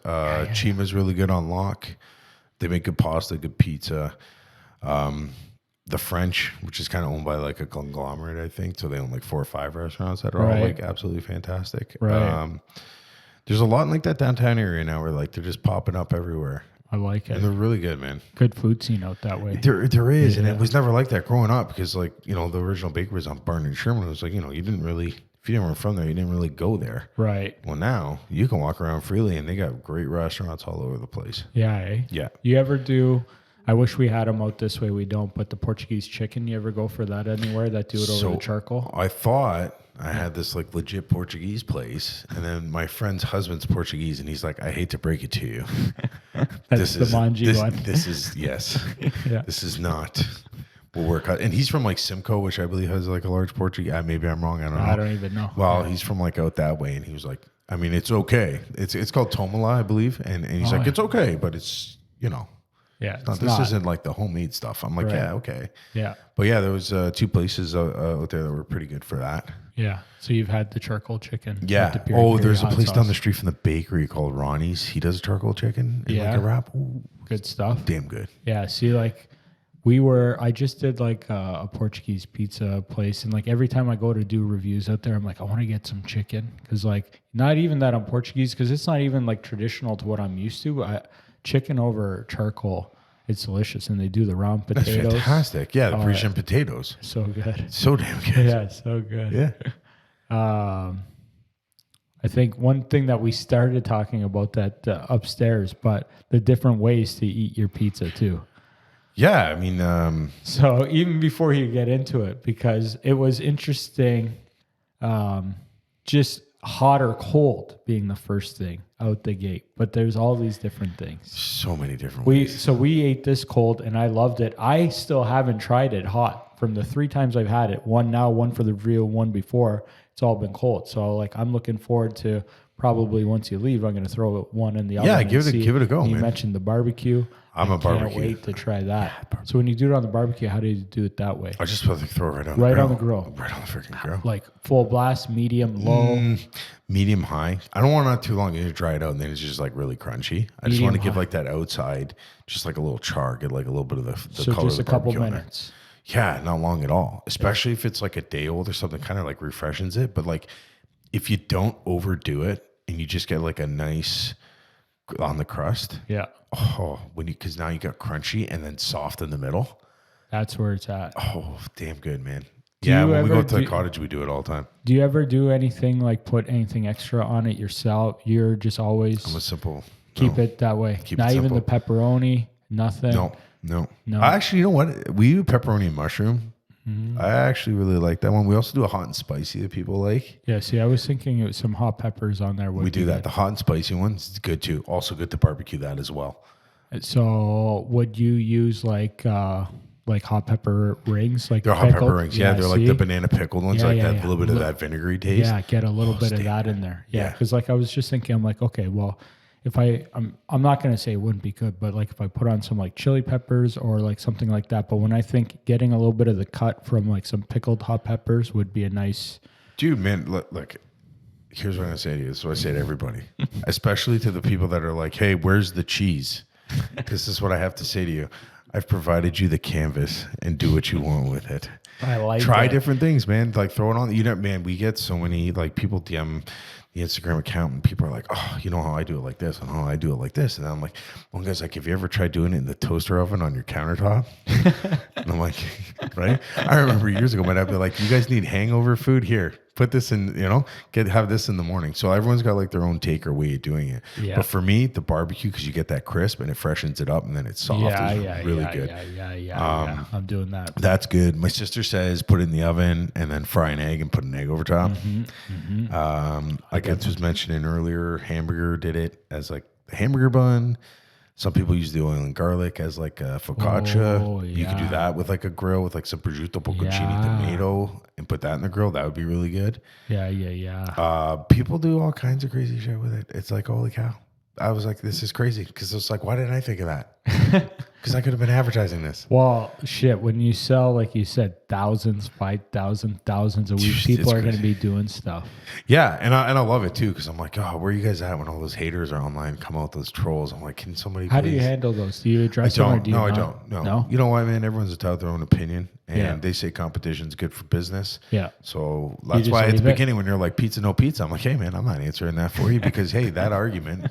Chima's really good on lock. They make good pasta, good pizza. The French, which is kind of owned by like a conglomerate, I think. So they own like 4 or 5 restaurants that are all like absolutely fantastic. Right. There's a lot in like that downtown area now where like they're just popping up everywhere. I like it. And they're really good, man. Good food scene out that way. There is, and it was never like that growing up because, like, you know, the original bakery was on Barn and Sherman. It was like, you know, you didn't really, if you weren't from there, you didn't really go there. Right. Well, now you can walk around freely, and they got great restaurants all over the place. Yeah. Eh? Yeah. You ever do? I wish we had them out this way. We don't. But the Portuguese chicken, you ever go for that anywhere? That do it over the charcoal? I thought I had this like legit Portuguese place, and then my friend's husband's Portuguese, and he's like, "I hate to break it to you, That's the Manji one. This is yes, Yeah. this is not will work out." And he's from like Simcoe, which I believe has like a large Portuguese. Maybe I'm wrong. I don't know. I don't even know. Well, he's from like out that way, and he was like, "I mean, it's okay. It's called Tomala, I believe." And he's like, "It's okay, but it's you know." Yeah, This isn't like the homemade stuff. I'm like, Right. yeah, okay. Yeah, But yeah, there was 2 places out there that were pretty good for that. yeah. So you've had the charcoal chicken. with Yeah. the peri-peri There's a hot place sauce. down the street from the bakery called Ronnie's. He does charcoal chicken and like Yeah. a wrap. Ooh, Good stuff. damn good. Yeah. See, like I just did like a Portuguese pizza place, and like every time I go to do reviews out there, I'm like, I want to get some chicken because like not even that I'm Portuguese because it's not even like traditional to what I'm used to. Chicken over charcoal. It's delicious, and they do the round That's potatoes. fantastic. Yeah, the Parisian potatoes. So good. So damn good. Yeah, so good. Yeah. I think one thing that we started talking about that upstairs, but the different ways to eat your pizza too. Yeah, I mean, So even before you get into it, because it was interesting, just hot or cold being the first thing out the gate, but there's all these different things. so many different ways. We ate this cold and I loved it. I still haven't tried it hot from the 3 times I've had it. One now, one for the review, one before. It's all been cold. So like I'm looking forward to probably once you leave, I'm going to throw one in the oven. Yeah, and give it a go, You man. mentioned the barbecue. I'm a I can't barbecue. wait to try that. So when you do it on the barbecue, how do you do it that way? I just supposed to throw it right on Right the grill. on the grill. Right on the freaking grill. Like full blast, medium, low. Medium high. I don't want it not too long. You need to dry it out, and then it's just like really crunchy. I just want to give like that outside, just like a little char, get like a little bit of the So color just of a the couple barbecue on there. minutes. Yeah, not long at all. Especially if it's like a day old or something, kind of like refreshes it. But like if you don't overdo it and you just get like a nice on the crust. Yeah. Oh, because now you got crunchy and then soft in the middle. That's where it's at. Oh, damn good, man. Do Yeah, you when we go ever to the do- cottage, we do it all the time. Do you ever do anything like put anything extra on it yourself? You're just always I'm a simple. keep no. it that way. Keep Not it even simple. the pepperoni, nothing. No. No. Actually, you know what? We do pepperoni and mushroom. Mm-hmm. I actually really like that one. We also do a hot and spicy that people like. Yeah, see, I was thinking it was some hot peppers on there. We do that. The hot and spicy one's good too. Also good to barbecue that as well. So would you use like hot pepper rings? Like They're hot pickled? pepper rings. Yeah, they're like see? the banana pickled ones, Yeah, like yeah, that yeah. little bit of that vinegary taste. Yeah, get a little bit of damn that good. in there. Yeah, Yeah. because like I was just thinking, I'm like, okay, well, if I'm not gonna say it wouldn't be good, but like if I put on some like chili peppers or like something like that. But when I think getting a little bit of the cut from like some pickled hot peppers would be a nice. Dude, man, look, here's what I'm going to say to you. This is what I say to everybody, especially to the people that are like, hey, where's the cheese? This is what I have to say to you. I've provided you the canvas and do what you want with it. I like Try it. different things, man. Like throw it on. You know, man, we get so many like people DM the Instagram account and people are like, oh, you know how I do it like this and how I do it like this. And I'm like, one guy's like, have you ever tried doing it in the toaster oven on your countertop? And I'm like, right? I remember years ago, my dad would be like, you guys need hangover food? Here, put this in, have this in the morning. So everyone's got like their own take or way of doing it. Yeah. But for me, the barbecue, because you get that crisp and it freshens it up and then it's soft, is really good. Yeah. I'm doing that. That's good. My sister says put it in the oven and then fry an egg and put an egg over top. Like I was mentioning earlier, hamburger did it as like the hamburger bun. Some people use the oil and garlic as like a focaccia. Oh, You could do yeah. that with like a grill with like some prosciutto, bocconcini, tomato, and put that in the grill. That would be really good. Yeah. People do all kinds of crazy shit with it. It's like, holy cow. I was like, this is crazy. Because it's like, why didn't I think of that? Because I could have been advertising this. Well, shit, when you sell, like you said, thousands, 5,000, thousands a week, people It's are going to crazy. be doing stuff. Yeah, and I love it too because I'm like, oh, where are you guys at when all those haters are online, come out those trolls? I'm like, can somebody? How do you please? handle those? Do you I address them or don't. do you No, I not? don't. No. No? You know why, man? Everyone's entitled to their own opinion, and Yeah. they say competition's good for business. Yeah. So that's just why at the leave it? beginning when you're like pizza, no pizza, I'm like, hey, man, I'm not answering that for you because hey, that argument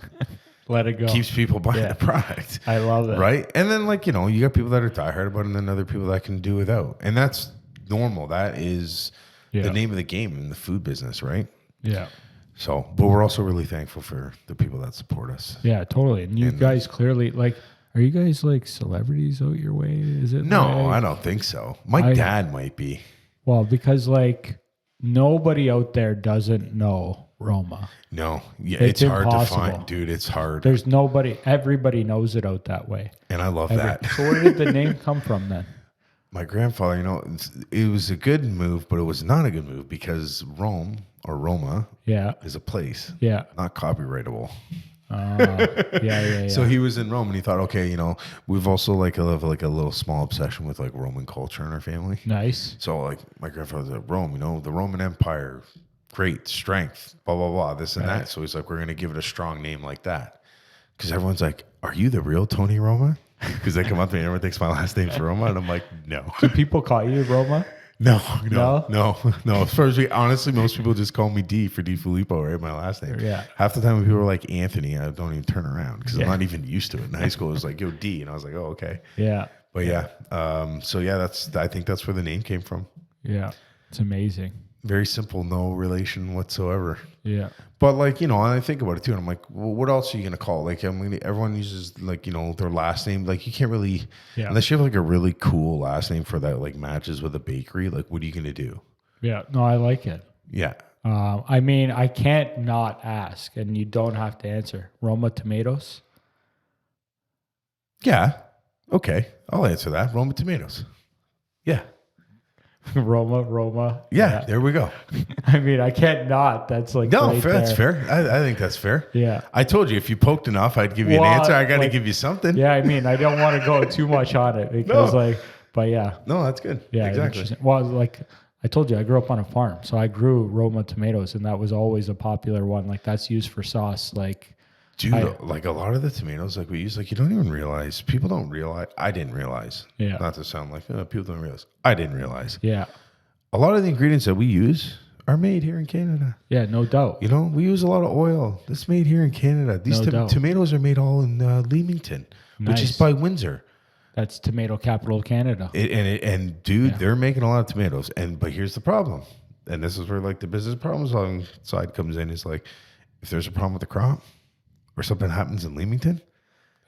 Let it go. keeps people buying Yeah. the product. I love it. Right? And then like, you know, you got people that are diehard about it and then other people that can do without. And that's normal. That is Yeah. the name of the game in the food business, right? Yeah. So, but we're also really thankful for the people that support us. Yeah, totally. And you guys clearly, like, are you guys like celebrities out your way? Is it? No, like, I don't think so. My dad might be. Well, because like nobody out there doesn't know Roma. No, yeah, It's it's hard impossible. to find, dude. It's hard, There's nobody. Everybody knows it out that way. and I love that. So where did the name come from then? My grandfather, you know, it was a good move, but it was not a good move because Rome or Roma Yeah. is a place, Yeah. not copyrightable. Yeah. So he was in Rome, and he thought, okay, you know, we've also like a little small obsession with like Roman culture in our family. Nice. So like my grandfather's at Rome, you know, the Roman Empire, great strength, blah blah blah, this and that. So he's like, we're gonna give it a strong name like that, because everyone's like, are you the real Tony Roma? Because they come up to me and everyone thinks my last name's Roma, and I'm like, no. Do people call you Roma? No. As far as honestly, most people just call me D for D Filippo, right? My last name. Yeah. Half the time when people are like Anthony, I don't even turn around because I'm not even used to it. In high school, it was like, yo, D. And I was like, oh, okay. Yeah. But yeah. So yeah, I think that's where the name came from. Yeah. It's amazing. Very simple, no relation whatsoever. Yeah. But like, you know, and I think about it too, and I'm like, well, what else are you gonna call? Like, I mean, everyone uses like, you know, their last name. Like, you can't really, unless you have like a really cool last name for that, like matches with a bakery. Like, what are you gonna do? Yeah. No, I like it. Yeah. I mean, I can't not ask, and you don't have to answer. Roma tomatoes. Yeah. Okay. I'll answer that. Roma tomatoes. Yeah. Roma. Yeah. There we go. I mean, I can't not. That's like No, right fair, that's there. fair. I think that's fair. Yeah. I told you if you poked enough, I'd give you an Well, answer. I got to like- give you something. Yeah, I mean, I don't want to go too much on it because, No. but yeah, No, that's good. yeah, Exactly. interesting. Well, like I told you, I grew up on a farm, so I grew Roma tomatoes, and that was always a popular one. Like that's used for sauce. Like, Dude, like a lot of the tomatoes like we use, like you don't even realize. People don't realize. I didn't realize. Yeah. Not to sound like people don't realize. I didn't realize. yeah, A lot of the ingredients that we use are made here in Canada. yeah, no doubt. You know, we use a lot of oil. That's made here in Canada. These No doubt. tomatoes are made all in Leamington, which is Nice. by Windsor. That's tomato capital of Canada. And dude, they're making a lot of tomatoes. But here's the problem. And this is where like the business problem solving side comes in. Is like, if there's a problem with the crop or something happens in Leamington,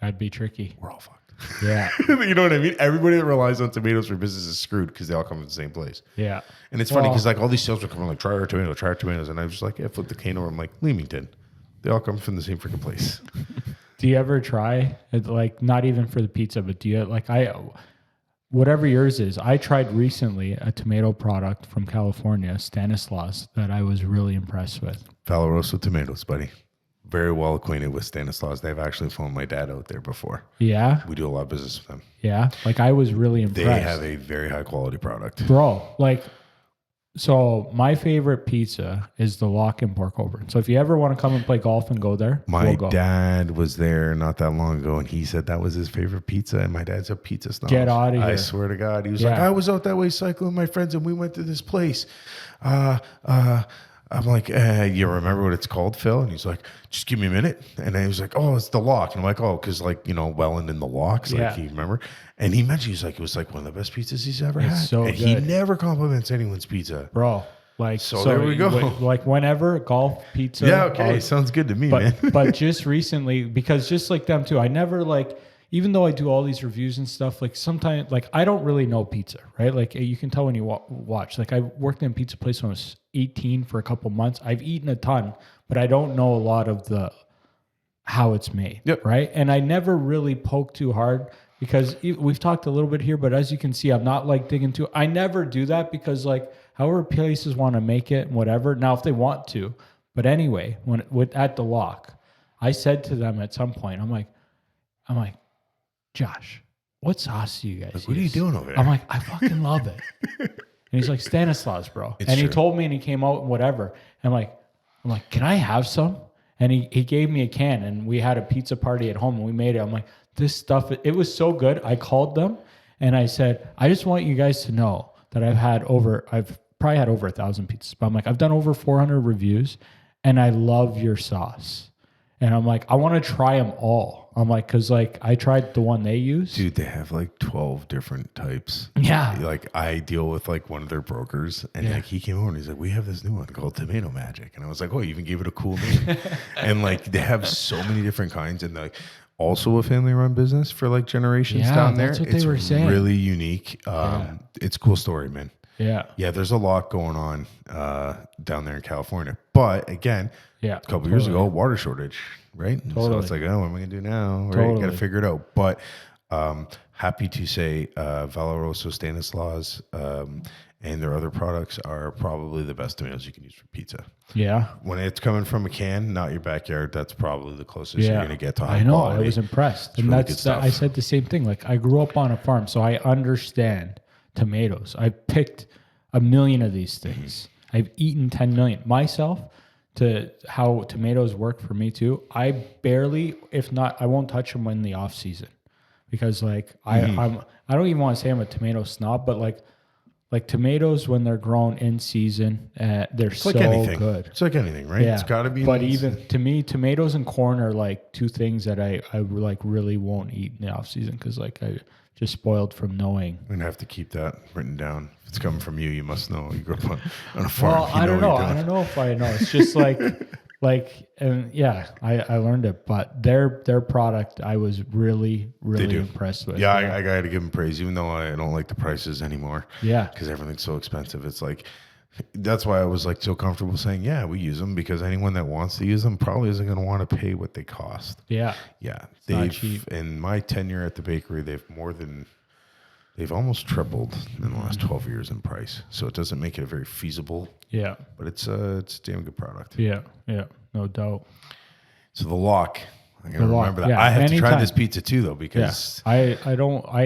That'd be tricky. we're all fucked. Yeah, You know what I mean? Everybody that relies on tomatoes for business is screwed because they all come from the same place. yeah. And it's funny Well- because like all these sales were coming like, try our tomatoes. And I was just like, yeah, flip the cane over. I'm like, Leamington. They all come from the same freaking place. Do you ever try it, like not even for the pizza, but do you like whatever yours is? I tried recently a tomato product from California, Stanislaus, that I was really impressed with. Valoroso tomatoes, buddy. Very well acquainted with Stanislaus. They've actually flown my dad out there before. Yeah, We do a lot of business with them. yeah. Like I was really They impressed. have a very high quality product. Bro, like, so my favorite pizza is the Lock and Pork Over. So if you ever want to come and play golf and go there, My we'll go. dad was there not that long ago, and he said that was his favorite pizza. And my dad's a pizza snob. Get outta I here. swear to God, he was Yeah. like, I was out that way cycling with my friends, and we went to this place. I'm like, you remember what it's called, Phil? And he's like, just give me a minute. And he was like, oh, it's the Lock. And I'm like, oh, because like, you know, Welland and the Locks, like Yeah. you remember? And he mentioned, he's like, it was like one of the best pizzas he's ever had. so and he good. never compliments anyone's pizza. Bro, like, So there we go. Like whenever golf, pizza. Yeah, okay. Sounds good to me, man. But just recently, because just like them too, I never like, even though I do all these reviews and stuff, like sometimes, like I don't really know pizza, right? Like you can tell when you watch. Like I worked in a pizza place when I was 18 for a couple months. I've eaten a ton, but I don't know a lot of the how it's made, right? And I never really poke too hard because we've talked a little bit here, but as you can see, I'm not like digging too. I never do that because like however places want to make it and whatever. Now, if they want to, but anyway, at the Lock, I said to them at some point, I'm like, Josh, what sauce do you guys use? What are you doing over there? I'm like, I fucking love it. And he's like, Stanislaus, bro. It's and he true. told me and he came out and whatever. And I'm like, can I have some? And he gave me a can and we had a pizza party at home and we made it. I'm like, this stuff, it was so good. I called them and I said, I just want you guys to know that I've probably had over 1,000 pizzas, but I'm like, I've done over 400 reviews and I love your sauce. And I'm like, I want to try them all. I'm like, cause like I tried the one they use. Dude, they have like 12 different types. Yeah. Like I deal with like one of their brokers and like he came over and he's like, we have this new one called Tomato Magic. And I was like, oh, you even gave it a cool name. And like they have so many different kinds and like also a family run business for like generations down there. That's what It's they were saying. Really unique. It's a cool story, man. Yeah. Yeah, there's a lot going on down there in California. But again, a couple years ago, water shortage, right? So it's like, oh, what am I going to do now? Right? Got to figure it out. But happy to say Valoroso Stanislaus and their other products are probably the best tomatoes you can use for pizza. Yeah. When it's coming from a can, not your backyard, that's probably the closest you're going to get to high I know. quality. I was impressed. And really that's I said the same thing. Like I grew up on a farm, so I understand tomatoes. I picked 1 million of these things. I've eaten 10 million myself. To how tomatoes work for me too. I barely, if not, I won't touch them in the off season because like I don't even want to say I'm a tomato snob, but like tomatoes when they're grown in season, they're so like anything. good. It's like anything, right? Yeah. It's got to be. But even to me, tomatoes and corn are like two things that I like really won't eat in the off season because like I just spoiled from knowing. We're gonna have to keep that written down. If it's coming from you, you must know. You grew up on a farm. Well, I don't know. I don't know if I know. It's just like, and yeah, I learned it. But their product, I was really impressed with. Yeah, I got to give them praise, even though I don't like the prices anymore. Yeah, because everything's so expensive. It's like that's why I was like so comfortable saying, yeah, we use them because anyone that wants to use them probably isn't going to want to pay what they cost. Yeah, they've in my tenure at the bakery, they've almost tripled in the last 12 years in price. So it doesn't make it a very feasible. Yeah, but it's a damn good product. Yeah, no doubt. So the Lock. I gotta remember that. I have to try this pizza too, though, because I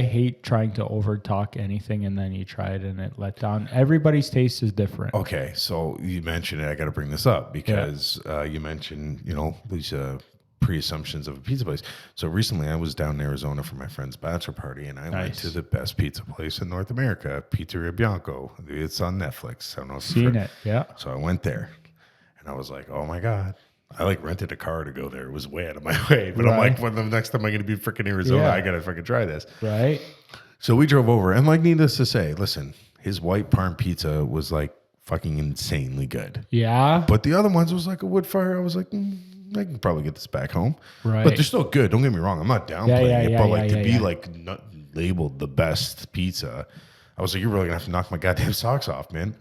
hate trying to over talk anything and then you try it and it let down. Everybody's taste is different. Okay, so you mentioned it. I got to bring this up because you mentioned these pre-assumptions of a pizza place. So recently, I was down in Arizona for my friend's bachelor party, and I went to the best pizza place in North America, Pizzeria Bianco. It's on Netflix. I don't know if you've seen it. Yeah. So I went there, and I was like, oh my god. I like rented a car to go there. It was way out of my way. But I'm like, when the next time I'm going to be in freaking Arizona, I got to fucking try this. Right. So we drove over. And like, needless to say, listen, his white parm pizza was like fucking insanely good. Yeah. But the other ones was like a wood fire. I was like, I can probably get this back home. Right. But they're still good. Don't get me wrong. I'm not downplaying it. But like to be like not labeled the best pizza, I was like, you're really going to have to knock my goddamn socks off, man.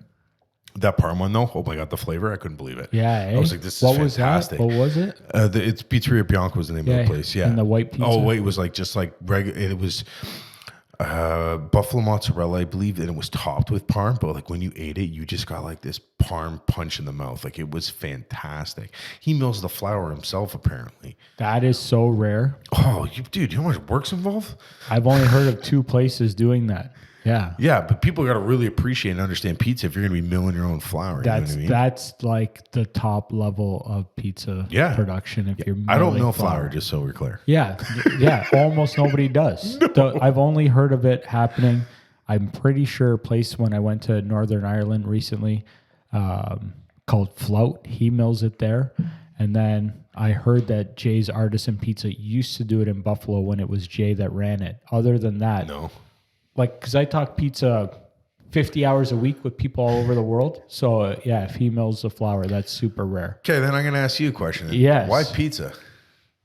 That parm one though, oh my god, the flavor, I couldn't believe it. Yeah, I was like, this is fantastic. What was it? It's Pizzeria Bianco was the name of the place. Yeah, and the white pizza. Oh wait, it was like just like regular. It was buffalo mozzarella, I believe, and it was topped with parm. But like when you ate it, you just got like this parm punch in the mouth. Like it was fantastic. He mills the flour himself, apparently. That is so rare. Oh, dude, you know how much work's involved? I've only heard of 2 places doing that. Yeah. Yeah, but people got to really appreciate and understand pizza if you're going to be milling your own flour. That's like the top level of pizza production. If you're I don't know flour, just so we're clear. Yeah. Yeah. Almost nobody does. No. I've only heard of it happening. I'm pretty sure a place when I went to Northern Ireland recently called Flout, he mills it there. And then I heard that Jay's Artisan Pizza used to do it in Buffalo when it was Jay that ran it. Other than that, no. Like, because I talk pizza 50 hours a week with people all over the world. So, if he mills the flour, that's super rare. Okay, then I'm going to ask you a question. Yes. Why pizza?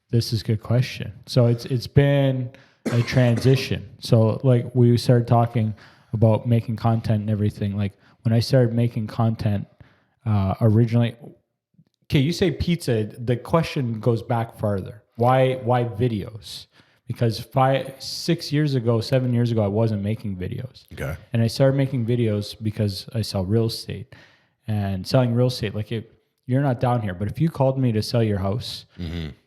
This is a good question. So, it's been a transition. So like we started talking about making content and everything. Like when I started making content originally, okay, you say pizza, the question goes back farther. Why videos? Because 6 years ago, 7 years ago, I wasn't making videos. Okay. And I started making videos because I sell real estate. And selling real estate, like you're not down here, but if you called me to sell your house,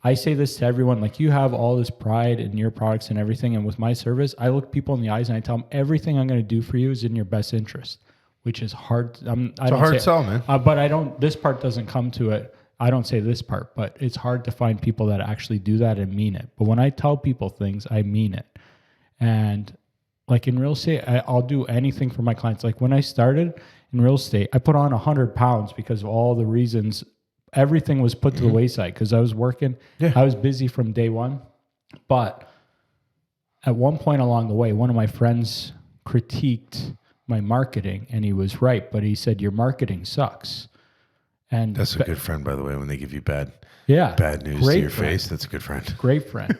I say this to everyone, like you have all this pride in your products and everything. And with my service, I look people in the eyes and I tell them everything I'm going to do for you is in your best interest, which is hard. It's a hard sell, man. But this part doesn't come to it. I don't say this part, but it's hard to find people that actually do that and mean it. But when I tell people things, I mean it. And like in real estate, I'll do anything for my clients. Like when I started in real estate, I put on 100 pounds because of all the reasons. Everything was put to the wayside because I was working. Yeah. I was busy from day one. But at one point along the way, one of my friends critiqued my marketing and he was right. But he said, your marketing sucks. And that's a good friend, by the way, when they give you bad news to your face. That's a good friend. Great friend.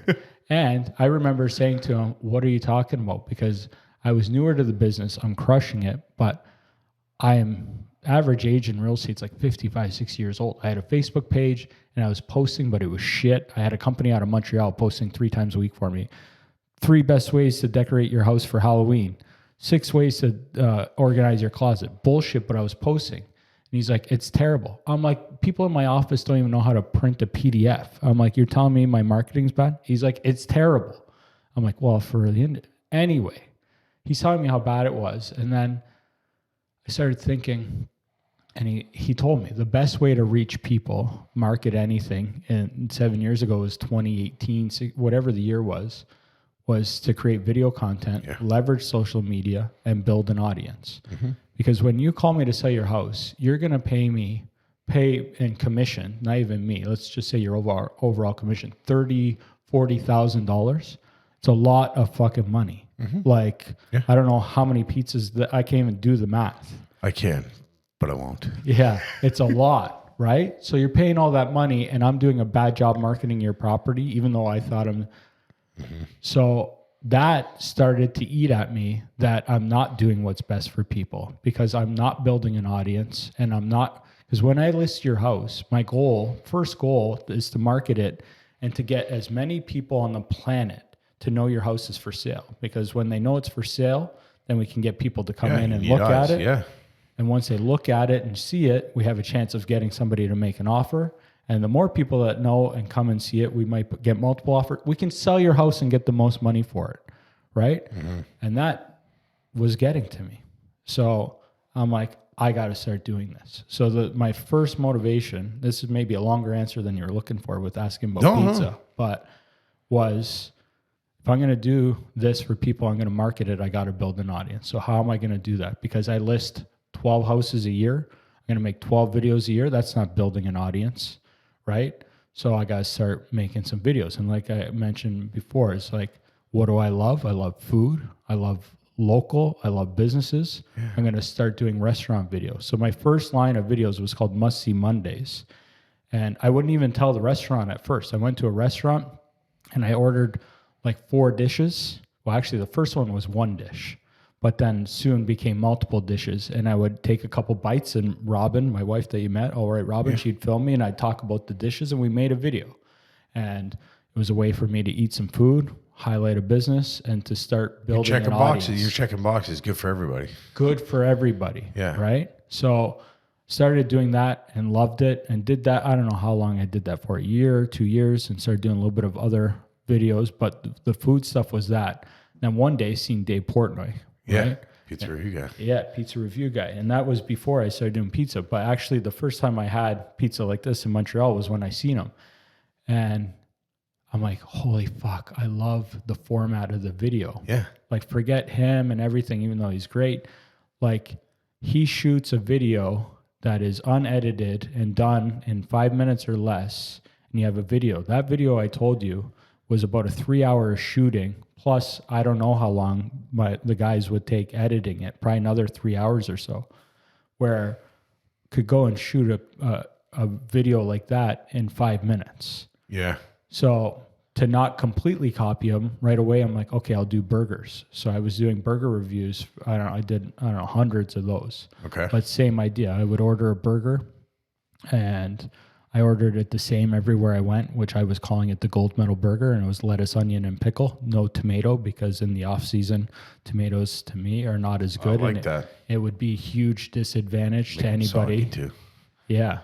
And I remember saying to him, what are you talking about? Because I was newer to the business. I'm crushing it, but I am average age in real estate is like 55, 60 years old. I had a Facebook page and I was posting, but it was shit. I had a company out of Montreal posting 3 times a week for me. 3 best ways to decorate your house for Halloween. 6 ways to organize your closet. Bullshit, but I was posting. And he's like, it's terrible. I'm like, people in my office don't even know how to print a PDF. I'm like, you're telling me my marketing's bad? He's like, it's terrible. I'm like, well, anyway, he's telling me how bad it was. And then I started thinking, and he told me the best way to reach people, market anything, and 7 years ago was 2018, whatever the year was to create video content, leverage social media, and build an audience. Because when you call me to sell your house, you're going to pay in commission, not even me. Let's just say your overall commission, $30,000, $40,000. It's a lot of fucking money. Like, I don't know how many pizzas that I can't even do the math. I can, but I won't. Yeah, it's a lot, right? So you're paying all that money and I'm doing a bad job marketing your property, even though I thought So that started to eat at me that I'm not doing what's best for people because I'm not building an audience and because when I list your house, my first goal is to market it and to get as many people on the planet to know your house is for sale. Because when they know it's for sale, then we can get people to come in and look at it. Yeah. And once they look at it and see it, we have a chance of getting somebody to make an offer. And the more people that know and come and see it, we might get multiple offers. We can sell your house and get the most money for it, right? And that was getting to me. So I'm like, I got to start doing this. So my first motivation, this is maybe a longer answer than you were looking for with asking about pizza, but was if I'm going to do this for people, I'm going to market it, I got to build an audience. So how am I going to do that? Because I list 12 houses a year. I'm going to make 12 videos a year. That's not building an audience, right? So I got to start making some videos. And like I mentioned before, it's like, what do I love? I love food. I love local. I love businesses. I'm going to start doing restaurant videos. So my first line of videos was called Must See Mondays. And I wouldn't even tell the restaurant at first. I went to a restaurant and I ordered like 4 dishes. Well, actually the first one was 1 dish, but then soon became multiple dishes. And I would take a couple bites and Robin, my wife that you met, all right, Robin, she'd film me and I'd talk about the dishes and we made a video. And it was a way for me to eat some food, highlight a business, and to start building an audience. You're checking boxes. Good for everybody. Good for everybody. Yeah. Right? So started doing that and loved it and did that. I don't know how long I did that for, a year, 2 years, and started doing a little bit of other videos. But the food stuff was that. Then one day seen Dave Portnoy. Yeah. Right? Pizza review guy. Yeah, pizza review guy. And that was before I started doing pizza. But actually the first time I had pizza like this in Montreal was when I seen him. And I'm like, holy fuck, I love the format of the video. Yeah. Like, forget him and everything, even though he's great. Like, he shoots a video that is unedited and done in 5 minutes or less, and you have a video. That video I told you was about a 3-hour shooting, plus I don't know how long the guys would take editing it, probably another 3 hours or so, where could go and shoot a video like that in 5 minutes. Yeah. So to not completely copy them right away, I'm like, okay, I'll do burgers. So I was doing burger reviews. I did hundreds of those. Okay. But same idea. I would order a burger, and I ordered it the same everywhere I went, which I was calling it the gold medal burger, and it was lettuce, onion, and pickle, no tomato, because in the off season, tomatoes to me are not as good. I like and that. It would be a huge disadvantage to Make 'em anybody. soggy too. Yeah.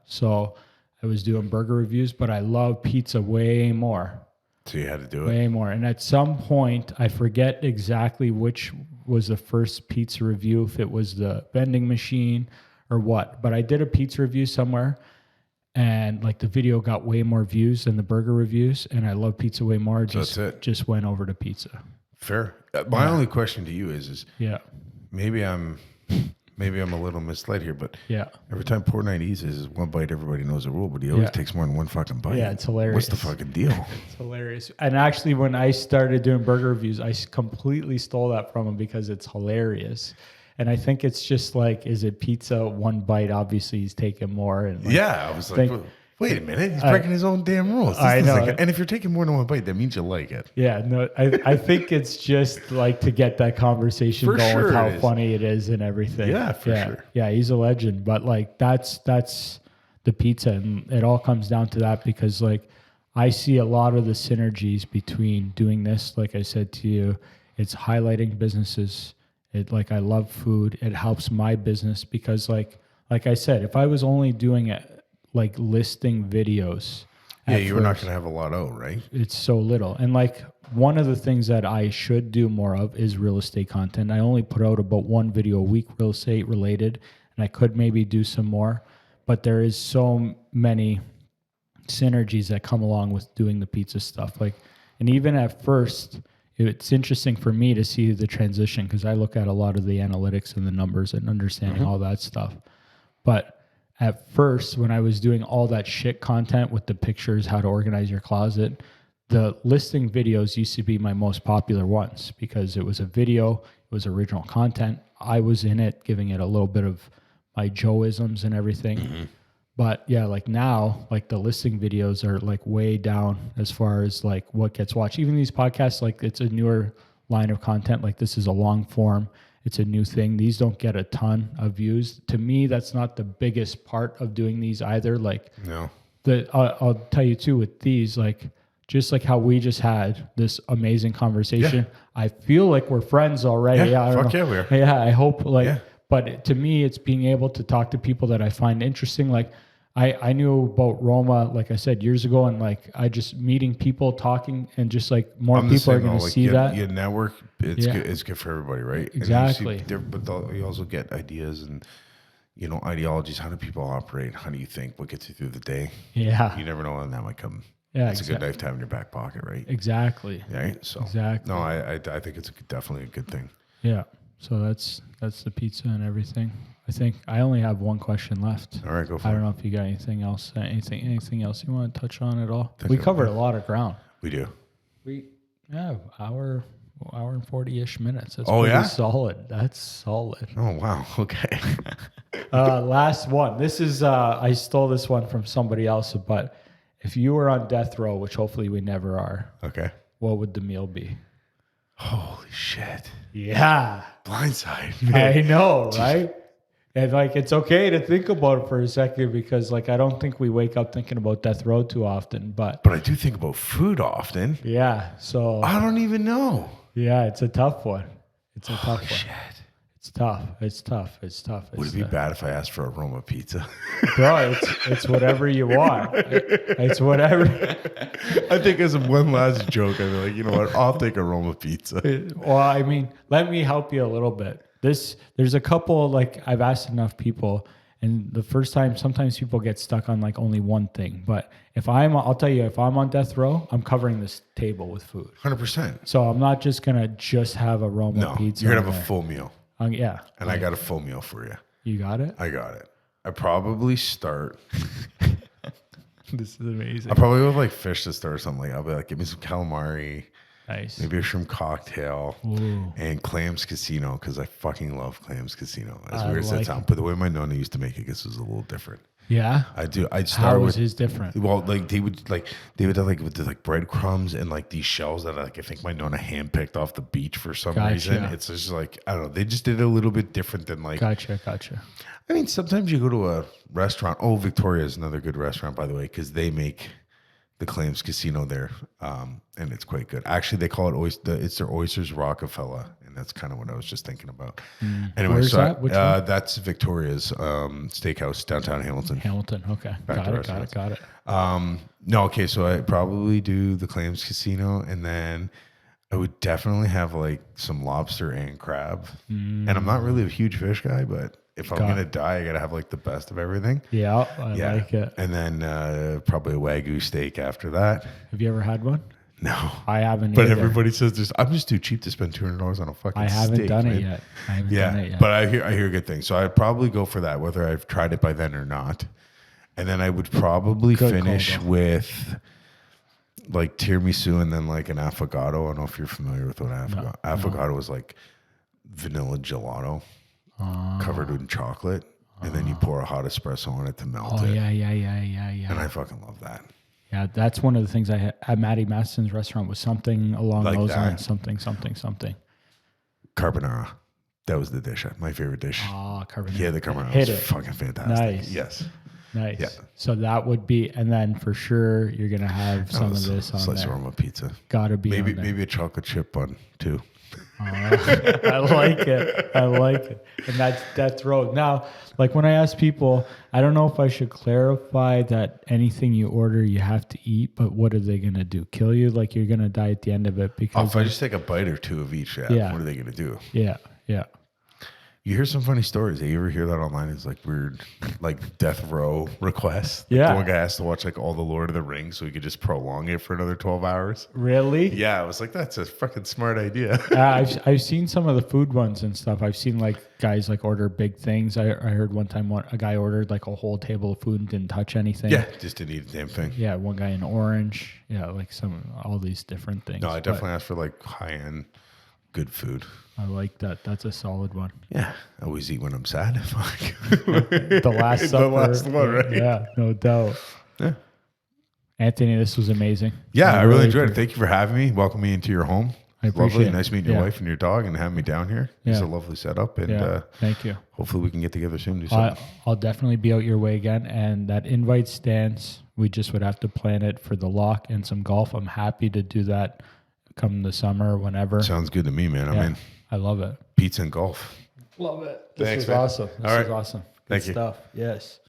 So I was doing burger reviews, but I love pizza way more. So you had to do it. Way more. And at some point, I forget exactly which was the first pizza review, if it was the vending machine or what. But I did a pizza review somewhere, and like the video got way more views than the burger reviews, and I love pizza way more. That's it. Just went over to pizza. Fair. My only question to you is Yeah. maybe I'm a little misled here, but Yeah. every time Portnight eats is one bite, everybody knows the rule, but he always takes more than one fucking bite. Yeah, it's hilarious. What's the fucking deal? It's hilarious. And actually, when I started doing burger reviews, I completely stole that from him because it's hilarious. And I think it's just like, is it pizza one bite? Obviously, he's taking more. And like, Yeah, I was like, wait a minute, he's breaking his own damn rules. I know. And if you're taking more than one bite, that means you like it. Yeah, no, I think it's just like to get that conversation For going sure with how it is. funny it is and everything. Yeah, for sure. Yeah, he's a legend. But like that's the pizza, and it all comes down to that, because like I see a lot of the synergies between doing this. Like I said to you, it's highlighting businesses. I love food. It helps my business because like I said, if I was only doing it like listing videos. Yeah, you were not going to have a lot out, right? It's so little. And like one of the things that I should do more of is real estate content. I only put out about one video a week, real estate related, and I could maybe do some more. But there is so many synergies that come along with doing the pizza stuff. And even at first, it's interesting for me to see the transition, because I look at a lot of the analytics and the numbers and understanding all that stuff. But at first, when I was doing all that shit content with the pictures, how to organize your closet, the listing videos used to be my most popular ones because it was a video, it was original content. I was in it, giving it a little bit of my Joe-isms and everything. But yeah, like now, like the listing videos are like way down as far as like what gets watched. Even these podcasts, like it's a newer line of content. Like this is a long form. It's a new thing. These don't get a ton of views. To me, that's not the biggest part of doing these either. Like No. I'll tell you too with these, like just like how we just had this amazing conversation. I feel like we're friends already. Yeah, I don't fuck know. yeah, we are. Yeah, I hope like. Yeah. But to me, it's being able to talk to people that I find interesting. Like I knew about Roma, like I said, years ago, and like I just meeting people, talking, and just like more people are going to see that. Your network, it's good. It's good for everybody, right? Exactly. But you also get ideas and ideologies. How do people operate? How do you think? What gets you through the day? Yeah. You never know when that might come. Yeah, it's a good knife to have in your back pocket, right? Exactly. Right. So exactly. No, I think it's definitely a good thing. Yeah. So that's the pizza and everything. I think I only have one question left. All right, go for it. I don't know if you got anything else. Anything else you want to touch on at all? We covered a lot of ground. We do. Hour and 40-ish minutes. That's pretty solid. That's solid. Oh wow. Okay. Last one. This is I stole this one from somebody else, but if you were on death row, which hopefully we never are, Okay. what would the meal be? Holy shit. Yeah. Blindside. Man. I know, right? And like it's okay to think about it for a second, because like I don't think we wake up thinking about death row too often, but I do think about food often. yeah. So I don't even know. yeah, it's a tough one. It's a tough one. Shit. It's tough. It's tough. It's tough. Would it be bad if I asked for a Roma pizza? Bro, it's whatever you want. It's whatever. I think as one last joke, I'd be like, you know what? I'll take a Roma pizza. Well, I mean, let me help you a little bit. There's a couple, like I've asked enough people, and the first time, sometimes people get stuck on like only one thing. But I'll tell you, if I'm on death row, I'm covering this table with food. 100%. So I'm not just gonna just have a Roma pizza. You're going to have a full meal. Yeah. And I got a full meal for you. You got it? I got it. I probably start. This is amazing. I probably would like fish to start or something. Like, I'll be like, give me some calamari. Nice. Maybe a shrimp cocktail. Ooh. And Clams Casino, because I fucking love Clams Casino. As weird as like that sounds. But the way my nonna used to make it, I guess, was a little different. Yeah. I do. I'd How start was with his different? well, like they would have like with the like breadcrumbs and like these shells that like I think my nonna handpicked off the beach for some reason. It's just like I don't know. They just did it a little bit different than like. Gotcha. I mean, sometimes you go to a restaurant. Oh, Victoria is another good restaurant, by the way, because they make the Claims Casino there, and it's quite good. Actually, they call it it's their Oysters Rockefeller, and that's kind of what I was just thinking about. Anyway, Where's so that? Which one? that's Victoria's Steakhouse downtown Hamilton. Hamilton. Okay. Got it. No, okay, so I probably do the Claims Casino, and then I would definitely have like some lobster and crab. And I'm not really a huge fish guy, but if I'm gonna die, I gotta have like the best of everything. Yeah, I like it. And then probably a Wagyu steak after that. Have you ever had one? No, I haven't. But either. everybody says this. I'm just too cheap to spend $200 on a fucking. I haven't steak, done man. it yet. I haven't done it yet. But I hear good things. So I'd probably go for that, whether I've tried it by then or not. And then I would probably finish with like tiramisu and then like an affogato. I don't know if you're familiar with what affogato is like vanilla gelato covered in chocolate. And then you pour a hot espresso on it to melt it. Yeah. And I fucking love that. Yeah, that's one of the things I had at Maddie Maston's restaurant was something along Like those that. lines. Something. Carbonara. That was the dish. My favorite dish. Carbonara. Yeah, the carbonara Hit was it. fucking fantastic. Nice. Yes. Nice. Yeah. So that would be, and then for sure you're gonna have some of this on slice there. of Roma pizza. Gotta be Maybe on there. maybe a chocolate chip bun too. I like it. And that's road. Now, like when I ask people, I don't know if I should clarify that anything you order you have to eat, but what are they gonna do? Kill you? Like you're gonna die at the end of it because If I just take a bite or two of each, what are they gonna do? Yeah. You hear some funny stories. You ever hear that online? It's like weird, like death row requests. Yeah. The one guy has to watch like all the Lord of the Rings so he could just prolong it for another 12 hours. Really? Yeah, I was like, that's a fucking smart idea. I've seen some of the food ones and stuff. I've seen like guys like order big things. I heard one time a guy ordered like a whole table of food and didn't touch anything. Yeah, just didn't eat a damn thing. Yeah, one guy in orange. Yeah, like all these different things. No, I definitely asked for like high end, good food. I like that. That's a solid one. Yeah, I always eat when I'm sad. The last supper. The last one, right? Yeah, no doubt. Yeah. Anthony, this was amazing. Yeah, I really enjoyed it. Thank you for having me. Welcome me into your home. I appreciate Lovely. it. Nice meeting your wife and your dog and having me down here. It's a lovely setup. And thank you. Hopefully we can get together soon and do something. I'll definitely be out your way again. And that invite stands, we just would have to plan it for the lock and some golf. I'm happy to do that come the summer, whenever. Sounds good to me, man. I mean, I love it. pizza and golf. Love it. Thanks, This was man. awesome. This was awesome. Thank Good you. stuff. Yes.